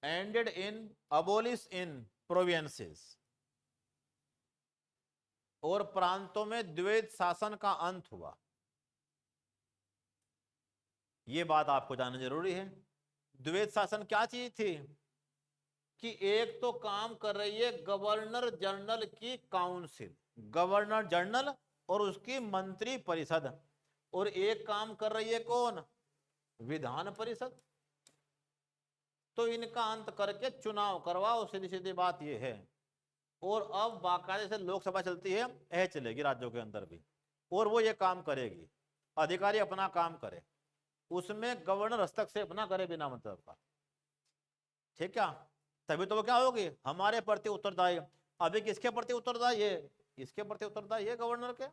S1: ended in abolish in provinces। और प्रांतों में द्वैध शासन का अंत हुआ। यह बात आपको जानना जरूरी है। द्वैध शासन क्या चीज थी? कि एक तो काम कर रही है गवर्नर जनरल की काउंसिल, गवर्नर जनरल और उसकी मंत्री परिषद, और एक काम कर रही है कौन? विधान परिषद। तो इनका अंत करके चुनाव करवाओ, सीधी सीधी बात यह है। और अब बाकायदे से लोकसभा चलती है, यह चलेगी राज्यों के अंदर भी, और वो ये काम करेगी। अधिकारी अपना काम करे, उसमें गवर्नर हस्तक्षेप ना करे बिना मतलब का। ठीक है, तभी तो वो क्या होगी, हमारे प्रति उत्तरदायी। अभी किसके प्रति उत्तरदायी है, इसके प्रति उत्तरदायी है गवर्नर के,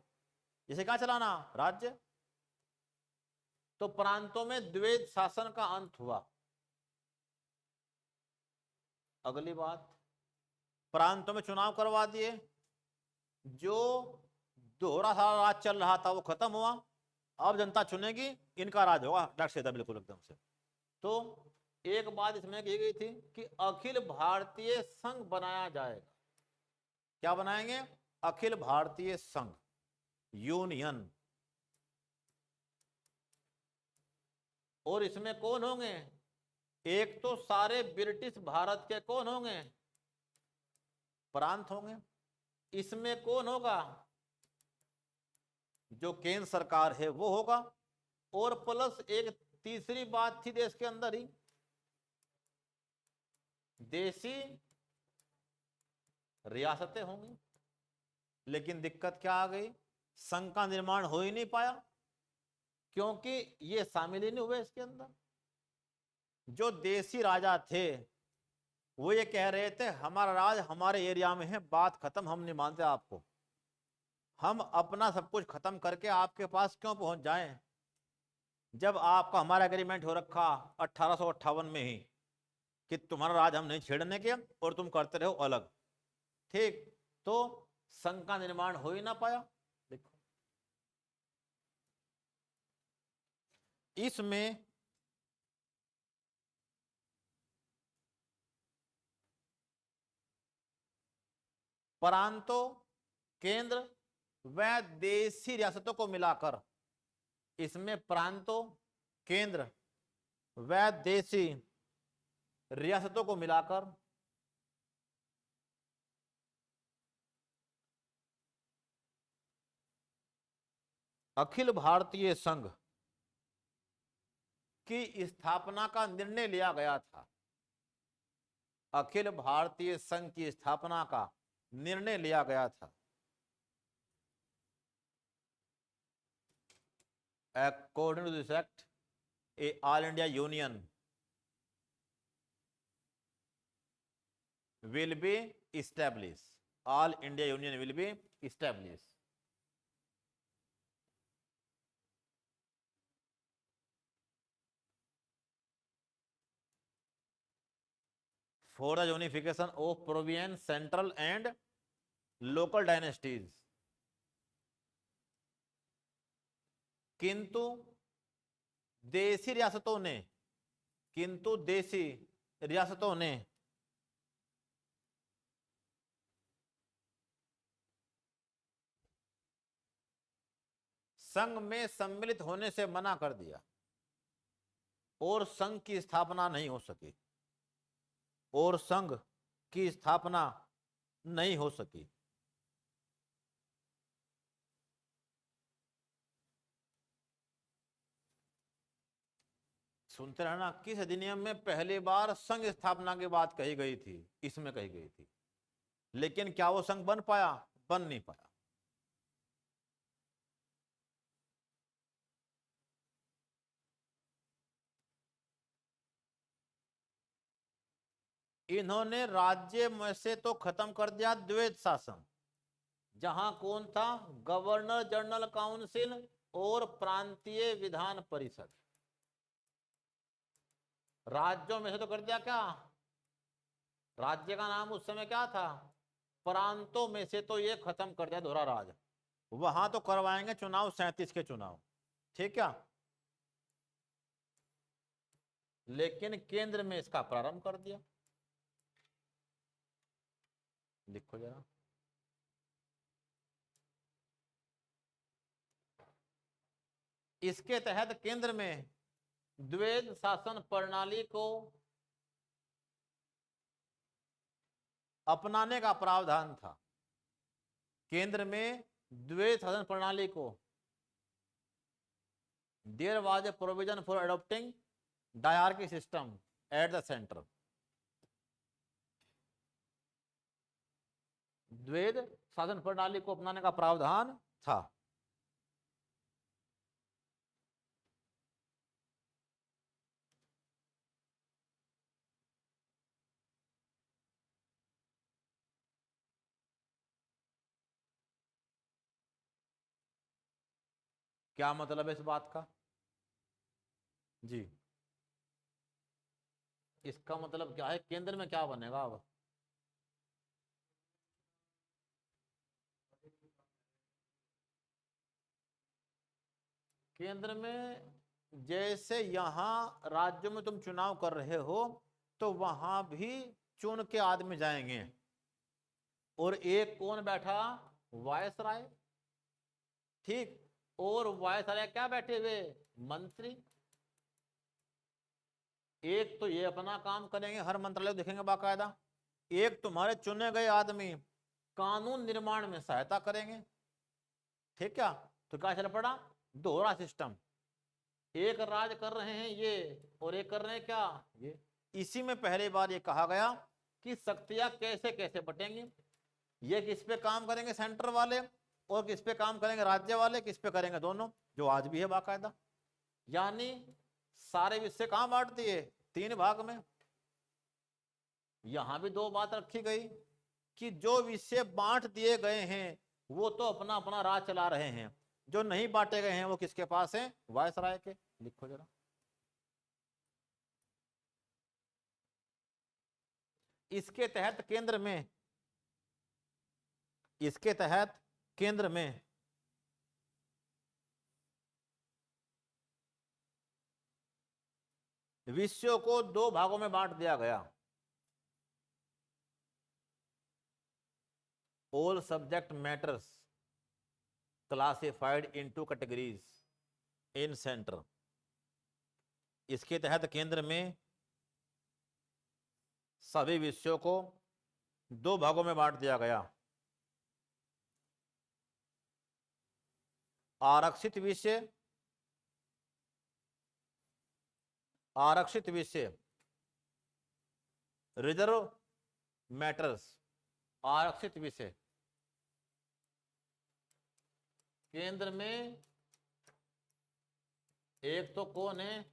S1: इसे क्या चलाना, राज्य। तो प्रांतों में द्वैध शासन का अंत हुआ। अगली बात, प्रांतों में चुनाव करवा दिए, जो दोहरा सा राज चल रहा था वो खत्म हुआ, अब जनता चुनेगी, इनका राज होगा, डायरेक्ट सीधा बिल्कुल एकदम से। तो एक बात इसमें की गई थी कि अखिल भारतीय संघ बनाया जाएगा। क्या बनाएंगे, अखिल भारतीय संघ, यूनियन। और इसमें कौन होंगे, एक तो सारे ब्रिटिश भारत के कौन होंगे, प्रांत होंगे। इसमें कौन होगा, जो केंद्र सरकार है वो होगा। और प्लस एक तीसरी बात थी देश के अंदर ही, देशी रियासतें होंगी। लेकिन दिक्कत क्या आ गई, संघ का निर्माण हो ही नहीं पाया, क्योंकि ये शामिल ही नहीं हुए इसके अंदर। जो देशी राजा थे वो ये कह रहे थे हमारा राज हमारे एरिया में है, बात खत्म, हम नहीं मानते आपको, हम अपना सब कुछ खत्म करके आपके पास क्यों पहुंच जाएं, जब आपका हमारा एग्रीमेंट हो रखा 1858 में ही कि तुम्हारा राज हम नहीं छेड़ने के और तुम करते रहो अलग। ठीक, तो संघ का निर्माण हो ही ना पाया। देखो इसमें प्रांतों, केंद्र व देशी रियासतों को मिलाकर, इसमें प्रांतों, केंद्र व देशी रियासतों को मिलाकर अखिल भारतीय संघ की स्थापना का निर्णय लिया गया था। अखिल भारतीय संघ की स्थापना का निर्णय लिया गया था। According to this act, a All India Union will be established. All India Union will be established. For the unification of Provincial, central and local dynasties. किंतु देशी रियासतों ने, किंतु देशी रियासतों ने संघ में सम्मिलित होने से मना कर दिया और संघ की स्थापना नहीं हो सकी, और संघ की स्थापना नहीं हो सकी। सुनते रहना, किस अधिनियम में पहली बार संघ स्थापना की बात कही गई थी, इसमें कही गई थी। लेकिन क्या वो संघ बन पाया, बन नहीं पाया। इन्होंने राज्य में से तो खत्म कर दिया द्वैध शासन, जहां कौन था, गवर्नर जनरल काउंसिल और प्रांतीय विधान परिषद। राज्यों में से तो कर दिया क्या, राज्य का नाम उस समय क्या था, प्रांतों में से तो ये खत्म कर दिया दोहरा राज। वहां तो करवाएंगे चुनाव, 37 के चुनाव, ठीक है, लेकिन केंद्र में इसका प्रारंभ कर दिया। लिखो जरा, इसके तहत केंद्र में द्वैध शासन प्रणाली को अपनाने का प्रावधान था। केंद्र में द्वैध शासन प्रणाली को, there was a provision for adopting dyarchy system at the centre. द्वैध शासन प्रणाली को अपनाने का प्रावधान था। क्या मतलब है इस बात का जी? इसका मतलब क्या है, केंद्र में क्या बनेगा अब? केंद्र में जैसे यहां राज्यों में तुम चुनाव कर रहे हो तो वहां भी चुन के आदमी जाएंगे, और एक कौन बैठा? वायसराय। ठीक, और वायसराय क्या बैठे हुए? मंत्री। एक तो ये अपना काम करेंगे, हर मंत्रालय देखेंगे बाकायदा, एक तुम्हारे चुने गए आदमी कानून निर्माण में सहायता करेंगे। ठीक, क्या तो क्या चल पड़ा? दोहरा सिस्टम। एक राज कर रहे हैं ये, और एक कर रहे हैं क्या? ये। इसी में पहली बार ये कहा गया कि शक्तियां कैसे कैसे बटेंगी। ये किस पे काम करेंगे? सेंटर वाले। और किस पे काम करेंगे? राज्य वाले। किस पे करेंगे? दोनों, जो आज भी है बाकायदा। यानी सारे विषय कहां बांट दिए? 3 भाग में। यहां भी 2 बात रखी गई कि जो विषय बांट दिए गए हैं वो तो अपना अपना राज चला रहे हैं, जो नहीं बांटे गए हैं वो किसके पास है? वायसराय के। लिखो जरा। इसके तहत केंद्र में, इसके तहत केंद्र में विषयों को 2 भागों में बांट दिया गया। All subject matters classified into categories in centre. इसके तहत केंद्र में सभी विषयों को 2 भागों में बांट दिया गया। आरक्षित विषय, आरक्षित विषय, रिजर्व मैटर्स। आरक्षित विषय केंद्र में एक तो कौन है?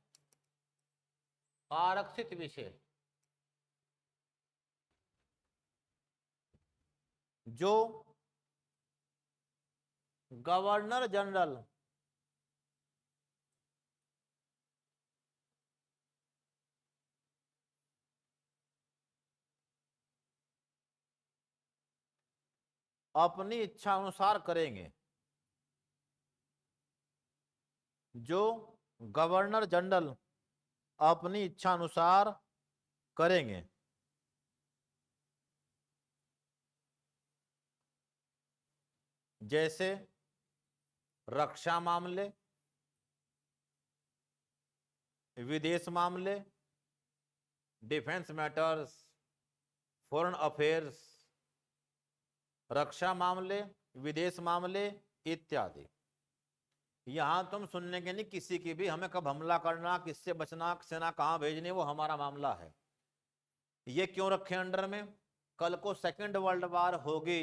S1: आरक्षित विषय, जो गवर्नर जनरल अपनी इच्छा अनुसार करेंगे, जो गवर्नर जनरल अपनी इच्छा अनुसार करेंगे। जैसे रक्षा मामले, विदेश मामले, डिफेंस मैटर्स, फॉरेन अफेयर्स, रक्षा मामले, विदेश मामले इत्यादि। यहां तुम सुनने के नहीं किसी की भी, हमें कब हमला करना, किससे बचना, सेना कहां भेजनी, वो हमारा मामला है। ये क्यों रखे अंडर में? कल को सेकंड वर्ल्ड वॉर होगी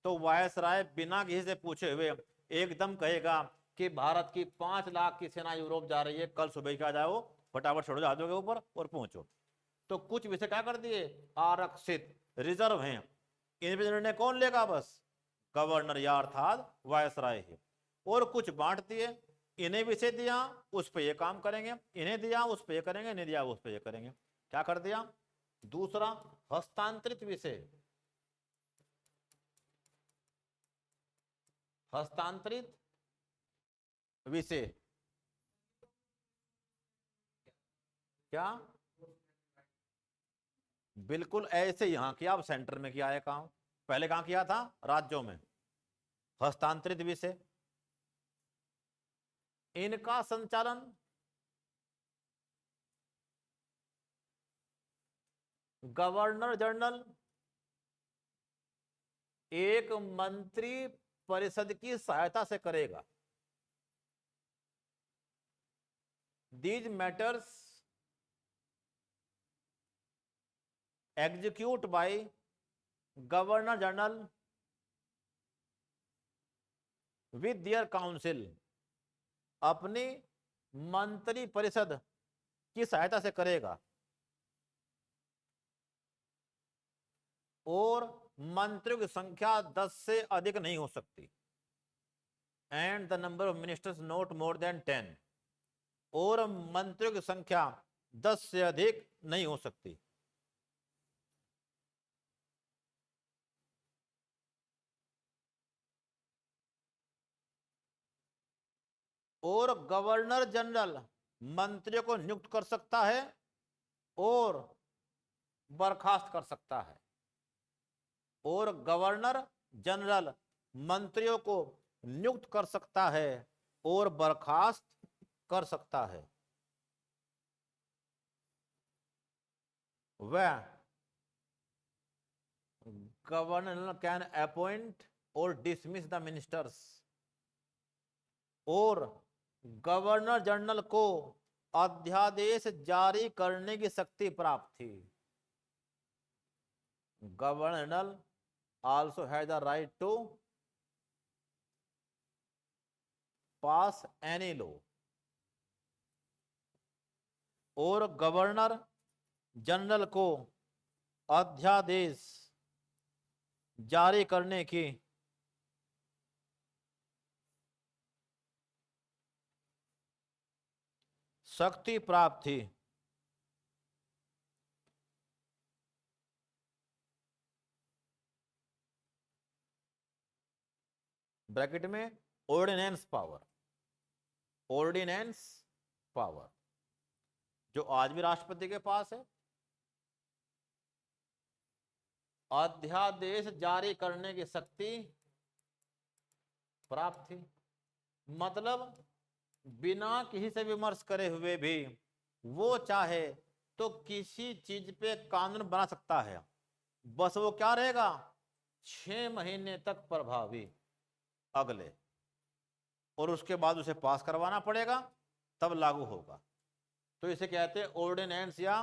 S1: तो वायसराय बिना किसी से पूछे हुए एकदम कहेगा कि भारत की 5 लाख की सेना यूरोप जा रही है, कल सुबह क्या जाओ, फटाफट छोड़ो जहाजों के ऊपर और पहुंचो। तो कुछ विषय क्या कर दिए? आरक्षित, रिजर्व हैं। इन पे निर्णय कौन लेगा? बस गवर्नर या अर्थात वायसराय है। और कुछ बांट दिए, इन्हें विषय दिया उस पर ये काम करेंगे, इन्हें दिया उस पर ये करेंगे, इन्हें दिया उस पर ये करेंगे। क्या कर दिया? दूसरा, हस्तांतरित विषय। हस्तांतरित विषय क्या? बिल्कुल ऐसे यहां किया, अब सेंटर में किया है काम। पहले कहां किया था? राज्यों में। हस्तांतरित विषय, इनका संचालन गवर्नर जनरल एक मंत्री परिषद की सहायता से करेगा। These matters execute by governor general with their council. अपनी मंत्री परिषद की सहायता से करेगा, और मंत्रियों की संख्या 10 से अधिक नहीं हो सकती। And the number of ministers not more than 10, और मंत्रियों की संख्या 10 से अधिक नहीं हो सकती। और गवर्नर जनरल मंत्रियों को नियुक्त कर सकता है और बर्खास्त कर सकता है। और गवर्नर जनरल मंत्रियों को नियुक्त कर सकता है और बर्खास्त कर सकता है। वह गवर्नर कैन अपॉइंट और डिसमिस द मिनिस्टर्स, और गवर्नर जनरल को अध्यादेश जारी करने की शक्ति प्राप्त थी। Governor general also has the right to pass any law, और गवर्नर जनरल को अध्यादेश जारी करने की शक्ति प्राप्त थी। ब्रैकेट में ऑर्डिनेंस पावर, ऑर्डिनेंस पावर जो आज भी राष्ट्रपति के पास है। अध्यादेश जारी करने की शक्ति प्राप्त थी, मतलब बिना किसी से विमर्श करे हुए भी वो चाहे तो किसी चीज पे कानून बना सकता है, बस वो क्या रहेगा 6 महीने तक प्रभावी अगले, और उसके बाद उसे पास करवाना पड़ेगा तब लागू होगा। तो इसे कहते हैं ऑर्डिनेंस या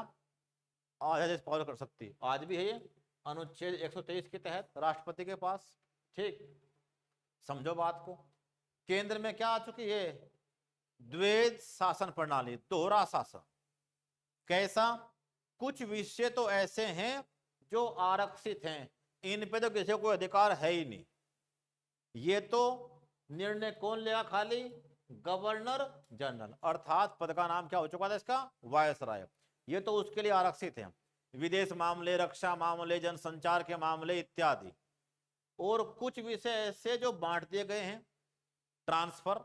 S1: अध्यादेश पावर कर सकती। आज भी है ये अनुच्छेद 123 के तहत राष्ट्रपति के पास। ठीक, समझो बात को। केंद्र में क्या आ चुकी है द्वैध शासन प्रणाली, दोहरा शासन। कैसा? कुछ विषय तो ऐसे हैं जो आरक्षित हैं, इन पे तो किसी को कोई अधिकार है ही नहीं। ये तो निर्णय कौन लेगा? खाली गवर्नर जनरल, अर्थात पद का नाम क्या हो चुका था इसका? वायसराय। ये तो उसके लिए आरक्षित है। विदेश मामले, रक्षा मामले, जनसंचार के मामले इत्यादि। और कुछ विषय ऐसे जो बांट दिए गए हैं, ट्रांसफर,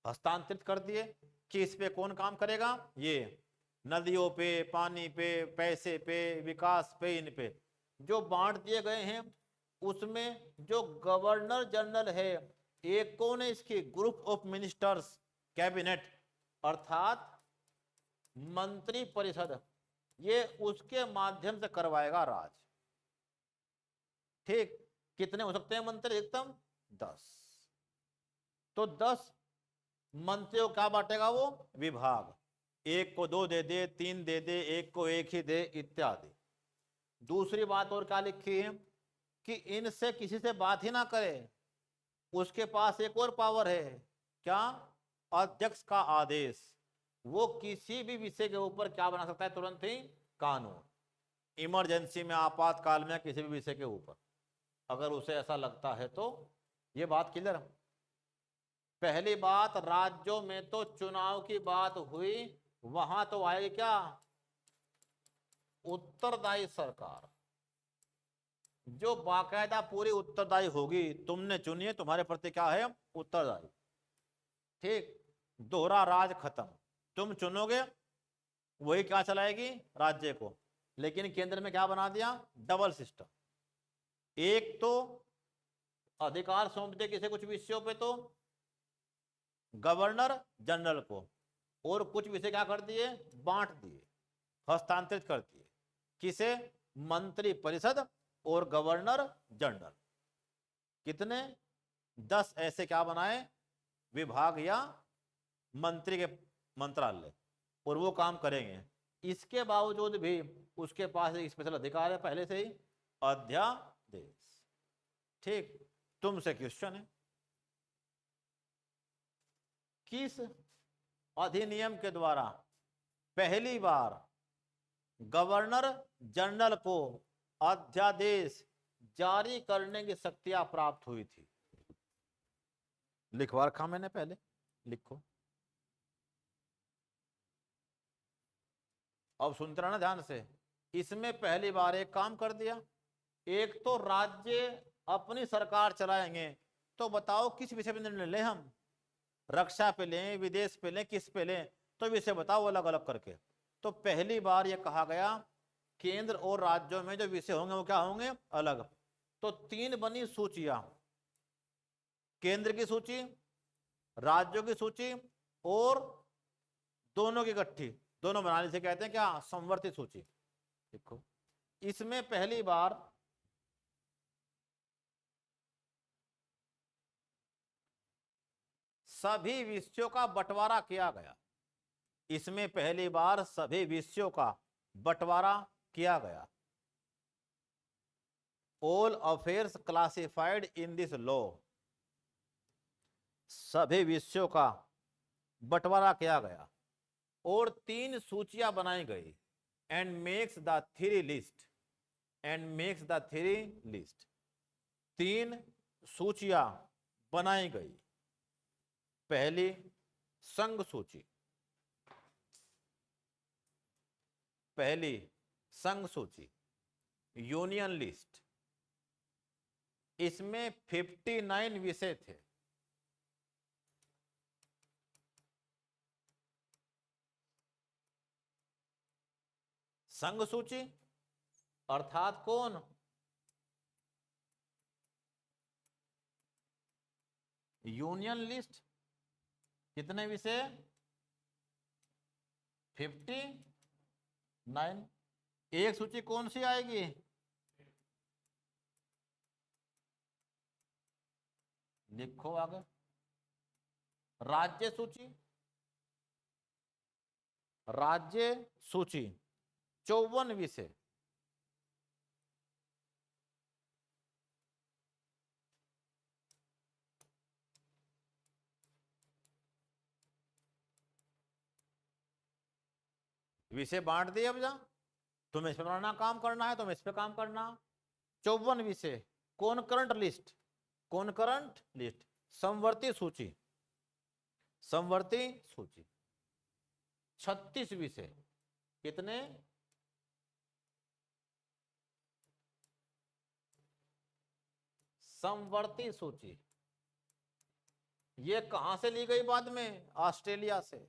S1: हस्तांतरित कर दिए कि इस पे कौन काम करेगा। ये नदियों पे, पानी पे, पैसे पे, विकास पे, इन पे जो बांट दिए गए हैं, उसमें जो गवर्नर जनरल है, एक कौन है इसकी? ग्रुप ऑफ मिनिस्टर्स, कैबिनेट, अर्थात मंत्री परिषद, ये उसके माध्यम से करवाएगा राज। ठीक, कितने हो सकते हैं मंत्री? एकदम 10। तो 10 मंत्रियों क्या बांटेगा वो? विभाग। एक को 2 दे दे, 3 दे दे, एक को 1 ही दे, इत्यादि। दूसरी बात और क्या लिखी है कि इनसे किसी से बात ही ना करे। उसके पास एक और पावर है, क्या? अध्यक्ष का आदेश। वो किसी भी विषय के ऊपर क्या बना सकता है? तुरंत ही कानून। इमरजेंसी में, आपातकाल में, किसी भी विषय के ऊपर अगर उसे ऐसा लगता है तो। ये बात क्लियर है। पहली बात, राज्यों में तो चुनाव की बात हुई, वहां तो आएगी क्या? उत्तरदायी सरकार, जो बाकायदा पूरी उत्तरदायी होगी। तुमने चुनी है, तुम्हारे प्रति क्या है? उत्तरदायी। ठीक, दोहरा राज खत्म। तुम चुनोगे, वही क्या चलाएगी? राज्य को। लेकिन केंद्र में क्या बना दिया? Double system. एक तो अधिकार सौंप दे किसी कुछ विषयों पे तो गवर्नर जनरल को, और कुछ विषय क्या कर दिए? बांट दिए, हस्तांतरित कर दिए। किसे? मंत्री परिषद और गवर्नर जनरल। कितने? 10 ऐसे क्या बनाए? विभाग या मंत्री के मंत्रालय, और वो काम करेंगे। इसके बावजूद भी उसके पास एक स्पेशल अधिकार है पहले से ही, अध्यादेश। ठीक, तुमसे क्वेश्चन है, किस अधिनियम के द्वारा पहली बार गवर्नर जनरल को अध्यादेश जारी करने की शक्तियां प्राप्त हुई थी? लिखवा रखा मैंने पहले, लिखो। अब सुनते रहना ध्यान से। इसमें पहली बार एक काम कर दिया, एक तो राज्य अपनी सरकार चलाएंगे, तो बताओ किस विषय पे निर्णय लें हम, रक्षा पे लें, विदेश पे लें, किस पे लें, तो विषय बताओ अलग अलग करके। तो पहली बार ये कहा गया केंद्र और राज्यों में जो विषय होंगे वो क्या होंगे, अलग। तो 3 बनी सूचियां, केंद्र की सूची, राज्यों की सूची और दोनों की इकट्ठी, दोनों बनाने से कहते हैं क्या, समवर्ती सूची। देखो इसमें पहली बार सभी विषयों का बंटवारा किया गया, इसमें पहली बार सभी विषयों का बंटवारा किया गया। All affairs classified in this law, सभी विषयों का बंटवारा किया गया और 3 सूचियां बनाई गई। And makes the 3 list, and makes the 3 list, 3 सूचियां बनाई गई। पहली संघ सूची, पहली संघ सूची, यूनियन लिस्ट, इसमें 59 विषय थे। संघ सूची अर्थात कौन, यूनियन लिस्ट, कितने विषय, 59। एक सूची कौन सी आएगी, लिखो आगे, राज्य सूची, राज्य सूची 54 विषय। विषय बांट दिए, अब जा तुम्हें इस पे बनाना काम करना है, तुम्हें इस पे काम करना। 54 विषय। कॉन्करेंट लिस्ट, कॉन्करेंट लिस्ट, समवर्ती सूची, समवर्ती सूची 36 विषय। कितने, समवर्ती सूची। ये कहां से ली गई बाद में, ऑस्ट्रेलिया से।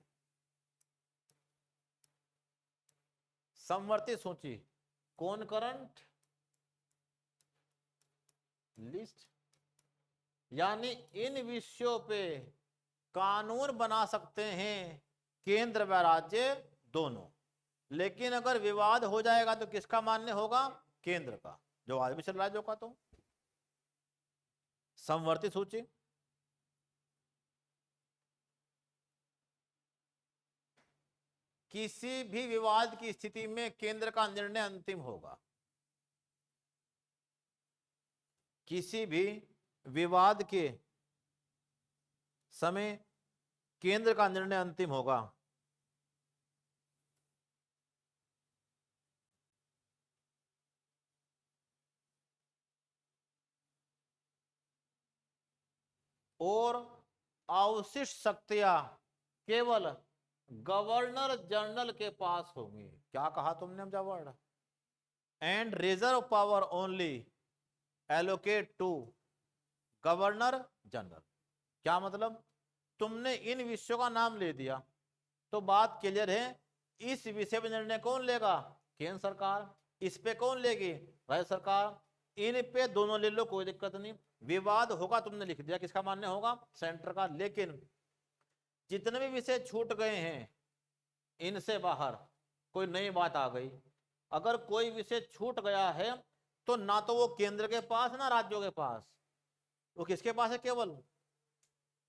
S1: समवर्ती सूची, कॉन्करेंट लिस्ट, यानी इन विषयों पे कानून बना सकते हैं केंद्र व राज्य दोनों, लेकिन अगर विवाद हो जाएगा तो किसका मान्य होगा, केंद्र का, जो आज भी चल रहा है जो का। तो समवर्ती सूची, किसी भी विवाद की स्थिति में केंद्र का निर्णय अंतिम होगा, किसी भी विवाद के समय केंद्र का निर्णय अंतिम होगा। और अवशिष्ट शक्तियां केवल गवर्नर जनरल के पास होंगी। क्या कहा तुमने अब word, and reserve power only allocate to governor general. क्या मतलब, तुमने इन विषयों का नाम ले दिया तो बात क्लियर है, इस विषय पर निर्णय कौन लेगा, केंद्र सरकार, इस पे कौन लेगी, राज्य सरकार, इन पे दोनों ले लो, कोई दिक्कत नहीं। विवाद होगा तुमने लिख दिया, किसका मान्य होगा, सेंटर का। लेकिन जितने भी विषय छूट गए हैं इनसे बाहर कोई नई बात आ गई, अगर कोई विषय छूट गया है तो ना तो वो केंद्र के पास ना राज्यों के पास, वो किसके पास है, केवल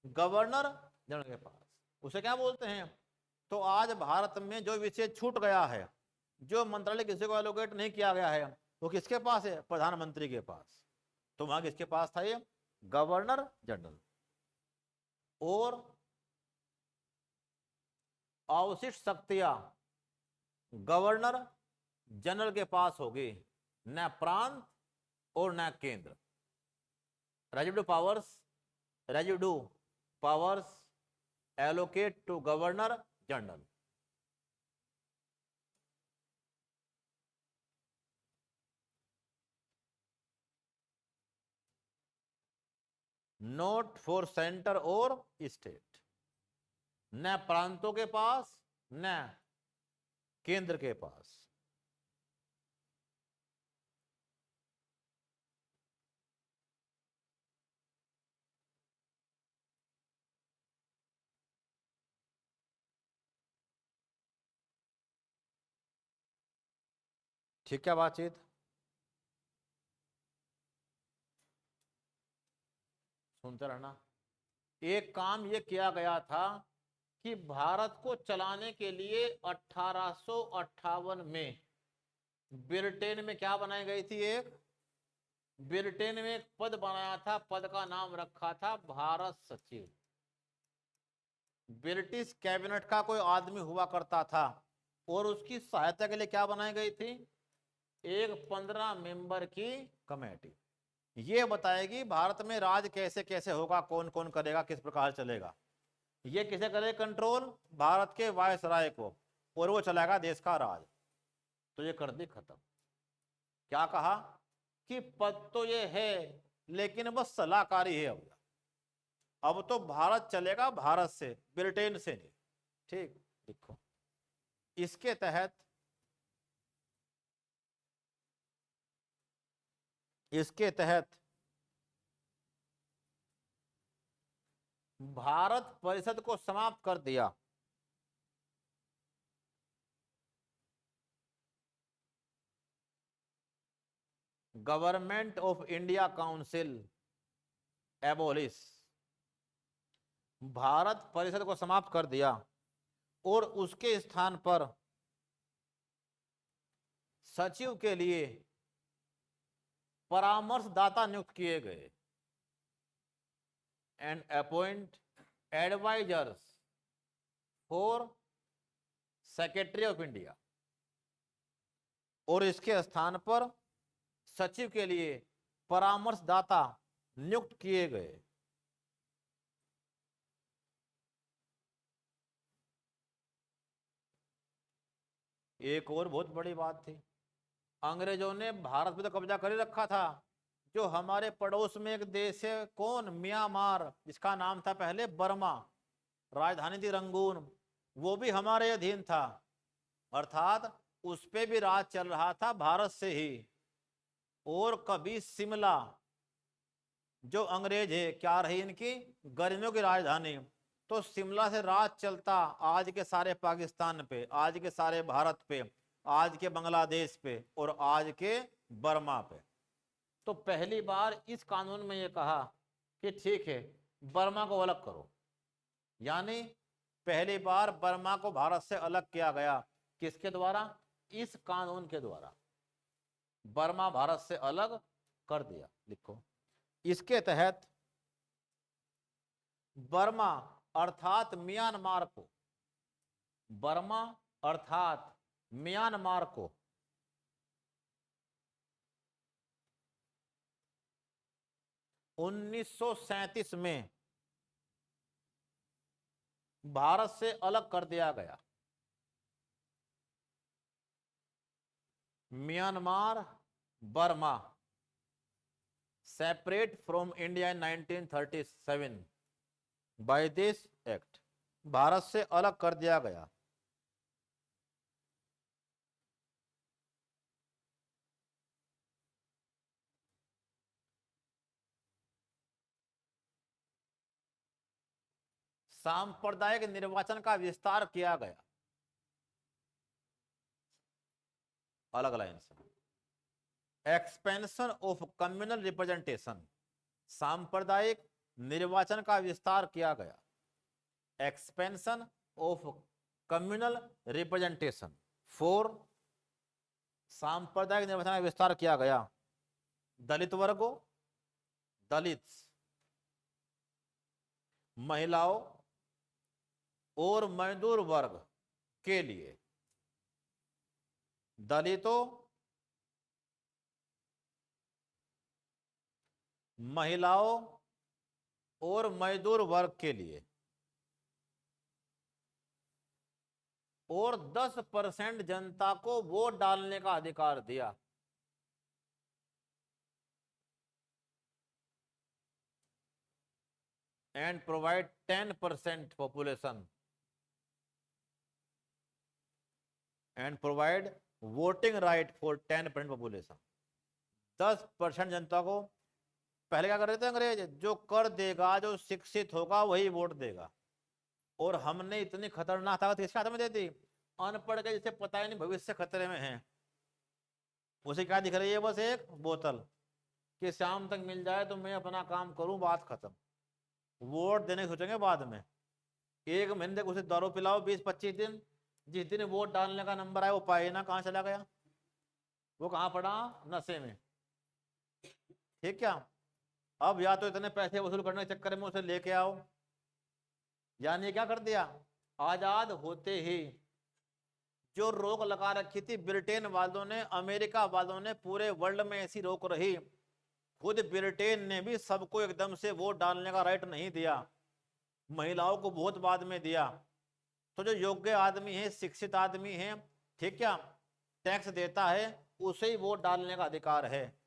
S1: गवर्नर जनरल के पास। उसे क्या बोलते हैं, तो आज भारत में जो विषय छूट गया है, जो मंत्रालय किसी को एलोकेट नहीं किया गया है, वो किसके पास है, प्रधानमंत्री के पास। तो वहां किसके पास था, ये गवर्नर जनरल। और अवशिष्ट शक्तियां गवर्नर जनरल के पास होगी, न प्रांत और न केंद्र। Residue powers, residue powers allocate to governor general. Not for centre और स्टेट, न प्रांतों के पास न केंद्र के पास। ठीक है बातचीत। सुनते रहना। एक काम ये किया गया था कि भारत को चलाने के लिए 1858 में ब्रिटेन में क्या बनाई गई थी, एक ब्रिटेन में एक पद बनाया था, पद का नाम रखा था भारत सचिव। ब्रिटिश कैबिनेट का कोई आदमी हुआ करता था और उसकी सहायता के लिए क्या बनाई गई थी, एक 15 मेंबर की कमेटी। ये बताएगी भारत में राज कैसे कैसे होगा, कौन कौन करेगा, किस प्रकार चलेगा। ये किसे करे कंट्रोल, भारत के वायसराय को, और वो चलाएगा देश का राज। तो ये कर दी खत्म। क्या कहा कि पद तो ये है लेकिन बस सलाहकारी है। अब तो भारत चलेगा भारत से, ब्रिटेन से नहीं। ठीक, देखो इसके तहत भारत परिषद को समाप्त कर दिया। Government of India council abolish, Bharat परिषद को समाप्त कर दिया और उसके स्थान पर सचिव के लिए परामर्शदाता नियुक्त किए गए। And appoint advisers for secretary of India, और इसके स्थान पर सचिव के लिए परामर्शदाता नियुक्त किए गए। एक और बहुत बड़ी बात थी, अंग्रेजों ने भारत में तो कब्जा कर ही रखा था। जो हमारे पड़ोस में एक देश है, कौन, म्यांमार, जिसका नाम था पहले बर्मा, राजधानी थी रंगून, वो भी हमारे अधीन था। अर्थात उस पे भी राज चल रहा था भारत से ही। और कभी शिमला जो अंग्रेज है, क्या रही इनकी, गर्मियों की राजधानी, तो शिमला से राज चलता आज के सारे पाकिस्तान पे, आज के सारे भारत पे, आज के बांग्लादेश पे और आज के बर्मा पे। तो पहली बार इस कानून में ये कहा कि ठीक है बर्मा को अलग करो, यानी पहली बार बर्मा को भारत से अलग किया गया। किसके द्वारा, इस कानून के द्वारा बर्मा भारत से अलग कर दिया। लिखो, इसके तहत बर्मा अर्थात म्यांमार को, बर्मा अर्थात म्यांमार को 1937 में भारत से अलग कर दिया गया। Myanmar Burma separate from India in 1937 by this act, भारत से अलग कर दिया गया। सांप्रदायिक निर्वाचन का विस्तार किया गया। अलग लाइन से, एक्सपेंशन ऑफ कम्युनल रिप्रेजेंटेशन, सांप्रदायिक निर्वाचन का विस्तार किया गया। Expansion of communal representation for, सांप्रदायिक निर्वाचन का विस्तार किया गया दलित वर्गों, दलित महिलाओं और मजदूर वर्ग के लिए। दलितों, महिलाओं और मजदूर वर्ग के लिए, और 10% जनता को वोट डालने का अधिकार दिया। And provide 10% population and provide voting right for 10% population. 10% जनता को, पहले क्या कर रहे थे अंग्रेज, जो कर देगा, जो शिक्षित होगा वही वोट देगा। और हमने इतनी खतरनाक ताकत किसके हाथ में दे दी? अनपढ़ के, जिसे पता ही नहीं भविष्य खतरे में है। उसे क्या दिख रही है? बस एक बोतल कि शाम तक मिल जाए तो मैं अपना काम करूं, बात खत्म। वोट देने सोचेंगे बाद में। एक महीने तक उसे दारू पिलाओ, 20-25 दिन, जिस दिन वोट डालने का नंबर आया वो पाए ना, कहां चला गया? वो कहां पड़ा? नशे में। ठीक क्या? अब या तो इतने पैसे वसूल करने के चक्कर में उसे लेके आओ, यानी क्या कर दिया? आजाद होते ही जो रोक लगा रखी थी ब्रिटेन वालों ने, अमेरिका वालों ने, पूरे वर्ल्ड में ऐसी रोक रही, खुद ब्रिटेन ने भी सबको एकदम से वोट डालने का राइट नहीं दिया, महिलाओं को बहुत बाद में दिया। तो जो योग्य आदमी है, शिक्षित आदमी है, ठीक क्या, टैक्स देता है, उसे ही वोट डालने का अधिकार है।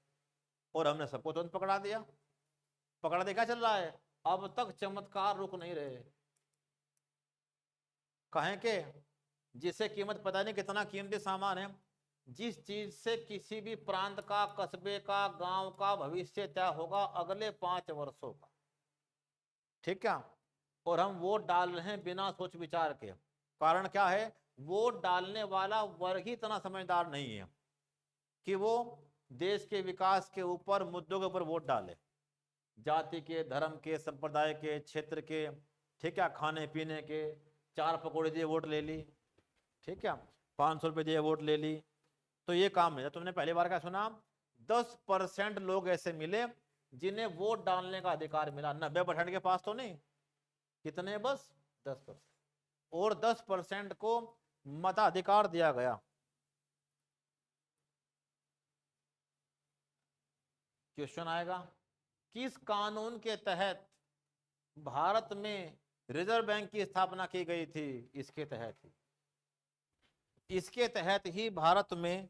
S1: और हमने सबको तुरंत पकड़ा दिया। पकड़ा दे क्या चल रहा है? अब तक चमत्कार रुक नहीं रहे। कहें के जिसे कीमत पता नहीं कितना कीमती सामान है, जिस चीज से किसी भी प्रांत का, कस्बे का, गांव का भविष्य तय होगा अगले 5 वर्षों का। ठीक क्या? और हम वोट डाल रहे हैं बिना सोच विचार के। कारण क्या है? वोट डालने वाला वर्ग ही इतना समझदार नहीं है कि वो देश के विकास के ऊपर, मुद्दों के ऊपर वोट डाले। जाति के, धर्म के, संप्रदाय के, क्षेत्र के, ठीक है, खाने पीने के, 4 पकौड़े दिए वोट ले ली, ठीक है, 500 रुपये दिए वोट ले ली। तो ये काम है। तुमने पहली बार क्या सुना? 10% लोग ऐसे मिले जिन्हें वोट डालने का अधिकार मिला। 90% के पास तो नहीं, कितने? बस 10%। और 10% को मताधिकार दिया गया। क्वेश्चन आएगा, किस कानून के तहत भारत में रिजर्व बैंक की स्थापना की गई थी? इसके तहत ही भारत में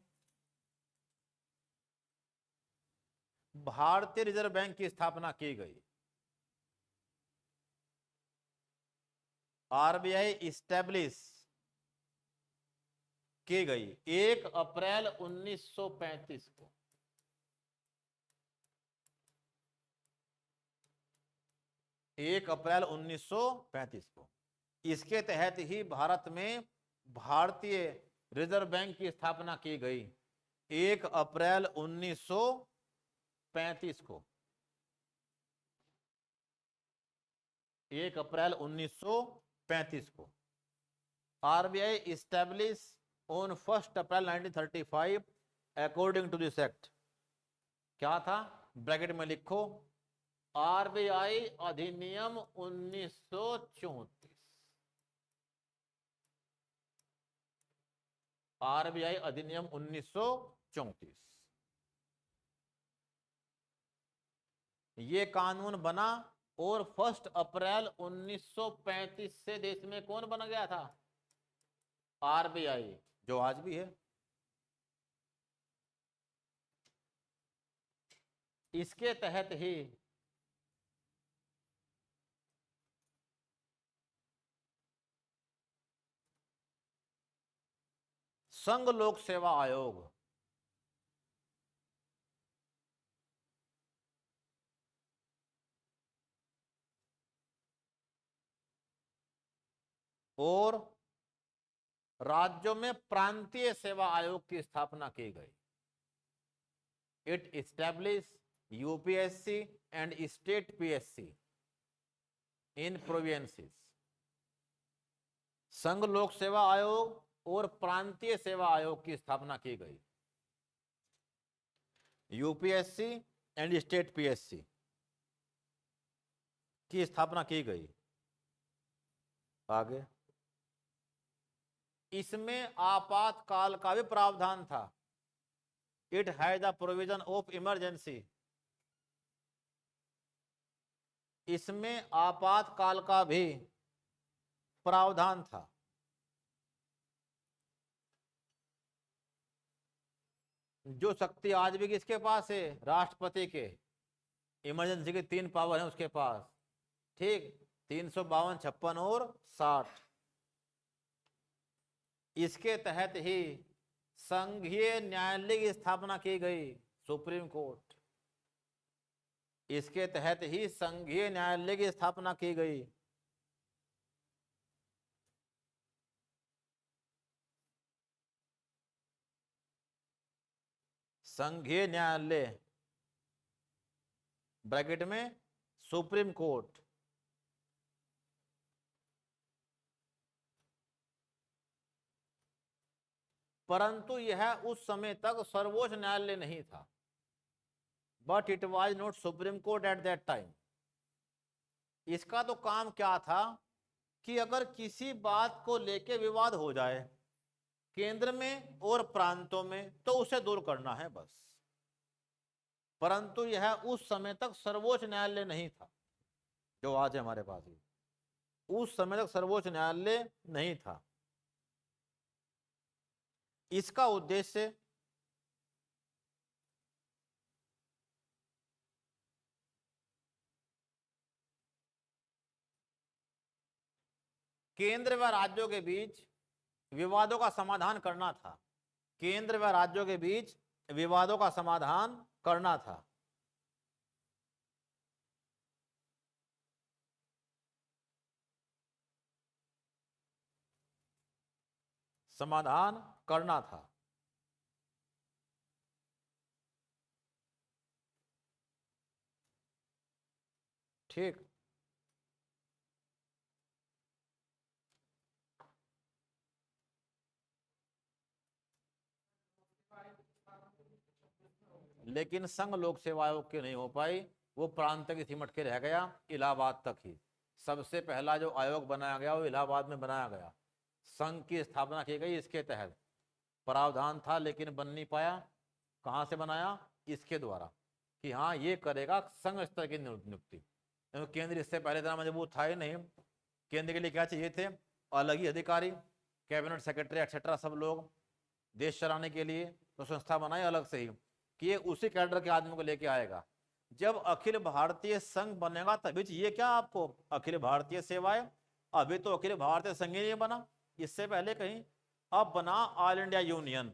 S1: भारतीय रिजर्व बैंक की स्थापना की गई। आरबीआई इस्टेब्लिश की गई 1 अप्रैल 1935 को। एक अप्रैल 1935 को। इसके तहत ही भारत में भारतीय रिजर्व बैंक की स्थापना की गई 1 अप्रैल 1935 को। 1 अप्रैल 1935 को RBI establish on 1 April 1935 according to this act. क्या था? ब्रैकेट में लिखो, आरबीआई अधिनियम 1934। आरबीआई अधिनियम 1934। ये कानून बना और 1 अप्रैल 1935 से देश में कौन बन गया था? आरबीआई, जो आज भी है। इसके तहत ही संघ लोक सेवा आयोग और राज्यों में प्रांतीय सेवा आयोग की स्थापना की गई। It establish UPSC and state PSC in provinces. संघ लोक सेवा आयोग और प्रांतीय सेवा आयोग की स्थापना की गई। यूपीएससी एंड स्टेट पीएससी की स्थापना की गई। आगे इसमें आपातकाल का भी प्रावधान था। It has the provision of emergency. इसमें आपातकाल का भी प्रावधान था। जो शक्ति आज भी किसके पास है? राष्ट्रपति के। इमरजेंसी की 3 पावर है उसके पास, ठीक, 352, 56 और 60। इसके तहत ही संघीय न्यायालय की स्थापना की गई, सुप्रीम कोर्ट। इसके तहत ही संघीय न्यायालय की स्थापना की गई। संघीय न्यायालय ब्रैकेट में सुप्रीम कोर्ट। परंतु यह उस समय तक सर्वोच्च न्यायालय नहीं था, but it was not supreme court at that time. इसका तो काम क्या था कि अगर किसी बात को लेके विवाद हो जाए केंद्र में और प्रांतों में तो उसे दूर करना है बस। परंतु यह उस समय तक सर्वोच्च न्यायालय नहीं था जो आज है हमारे पास। उस समय तक सर्वोच्च न्यायालय नहीं था। इसका उद्देश्य केंद्र व राज्यों के बीच विवादों का समाधान करना था। केंद्र व राज्यों के बीच विवादों का समाधान करना था। समाधान करना था। ठीक, लेकिन संघ लोक सेवा आयोग की नहीं हो पाई, वो प्रांत तक ही सिमट के रह गया, इलाहाबाद तक ही। सबसे पहला जो आयोग बनाया गया वो इलाहाबाद में बनाया गया, संघ की स्थापना की गई। इसके तहत प्रावधान था लेकिन बन नहीं पाया। कहाँ से बनाया? इसके द्वारा कि हाँ ये करेगा संघ स्तर की नियुक्ति। केंद्र इससे पहले इतना मजबूत था ही नहीं। केंद्र के लिए क्या चाहिए थे? अलग ही अधिकारी, कैबिनेट सेक्रेटरी एक्सेट्रा, सब लोग देश चलाने के लिए तो संस्था बनाई अलग से ही कि ये उसी कैडर के आदमी को लेके आएगा। जब अखिल भारतीय संघ बनेगा तभी ये क्या आपको अखिल भारतीय सेवाएं, अभी तो अखिल भारतीय संघ ही नहीं बना, इससे पहले कहीं। अब बना ऑल इंडिया यूनियन,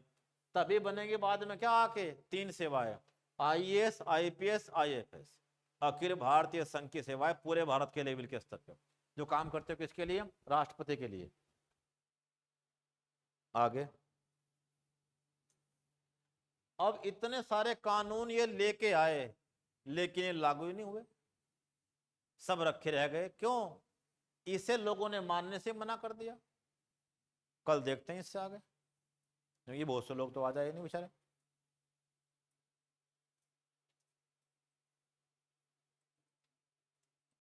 S1: तभी बनेगी बाद में क्या आके 3 सेवाएं, IAS, IPS, IFS, Akhil Bharatiya संघ की सेवाएं पूरे भारत के लेवल के स्तर पर जो काम करते हो। किसके लिए? राष्ट्रपति के लिए। आगे अब इतने सारे कानून ये लेके आए लेकिन ये लागू ही नहीं हुए, सब रखे रह गए। क्यों? इसे लोगों ने मानने से मना कर दिया। कल देखते हैं इससे आगे, क्योंकि बहुत से लोग तो आ जाए नहीं बेचारे।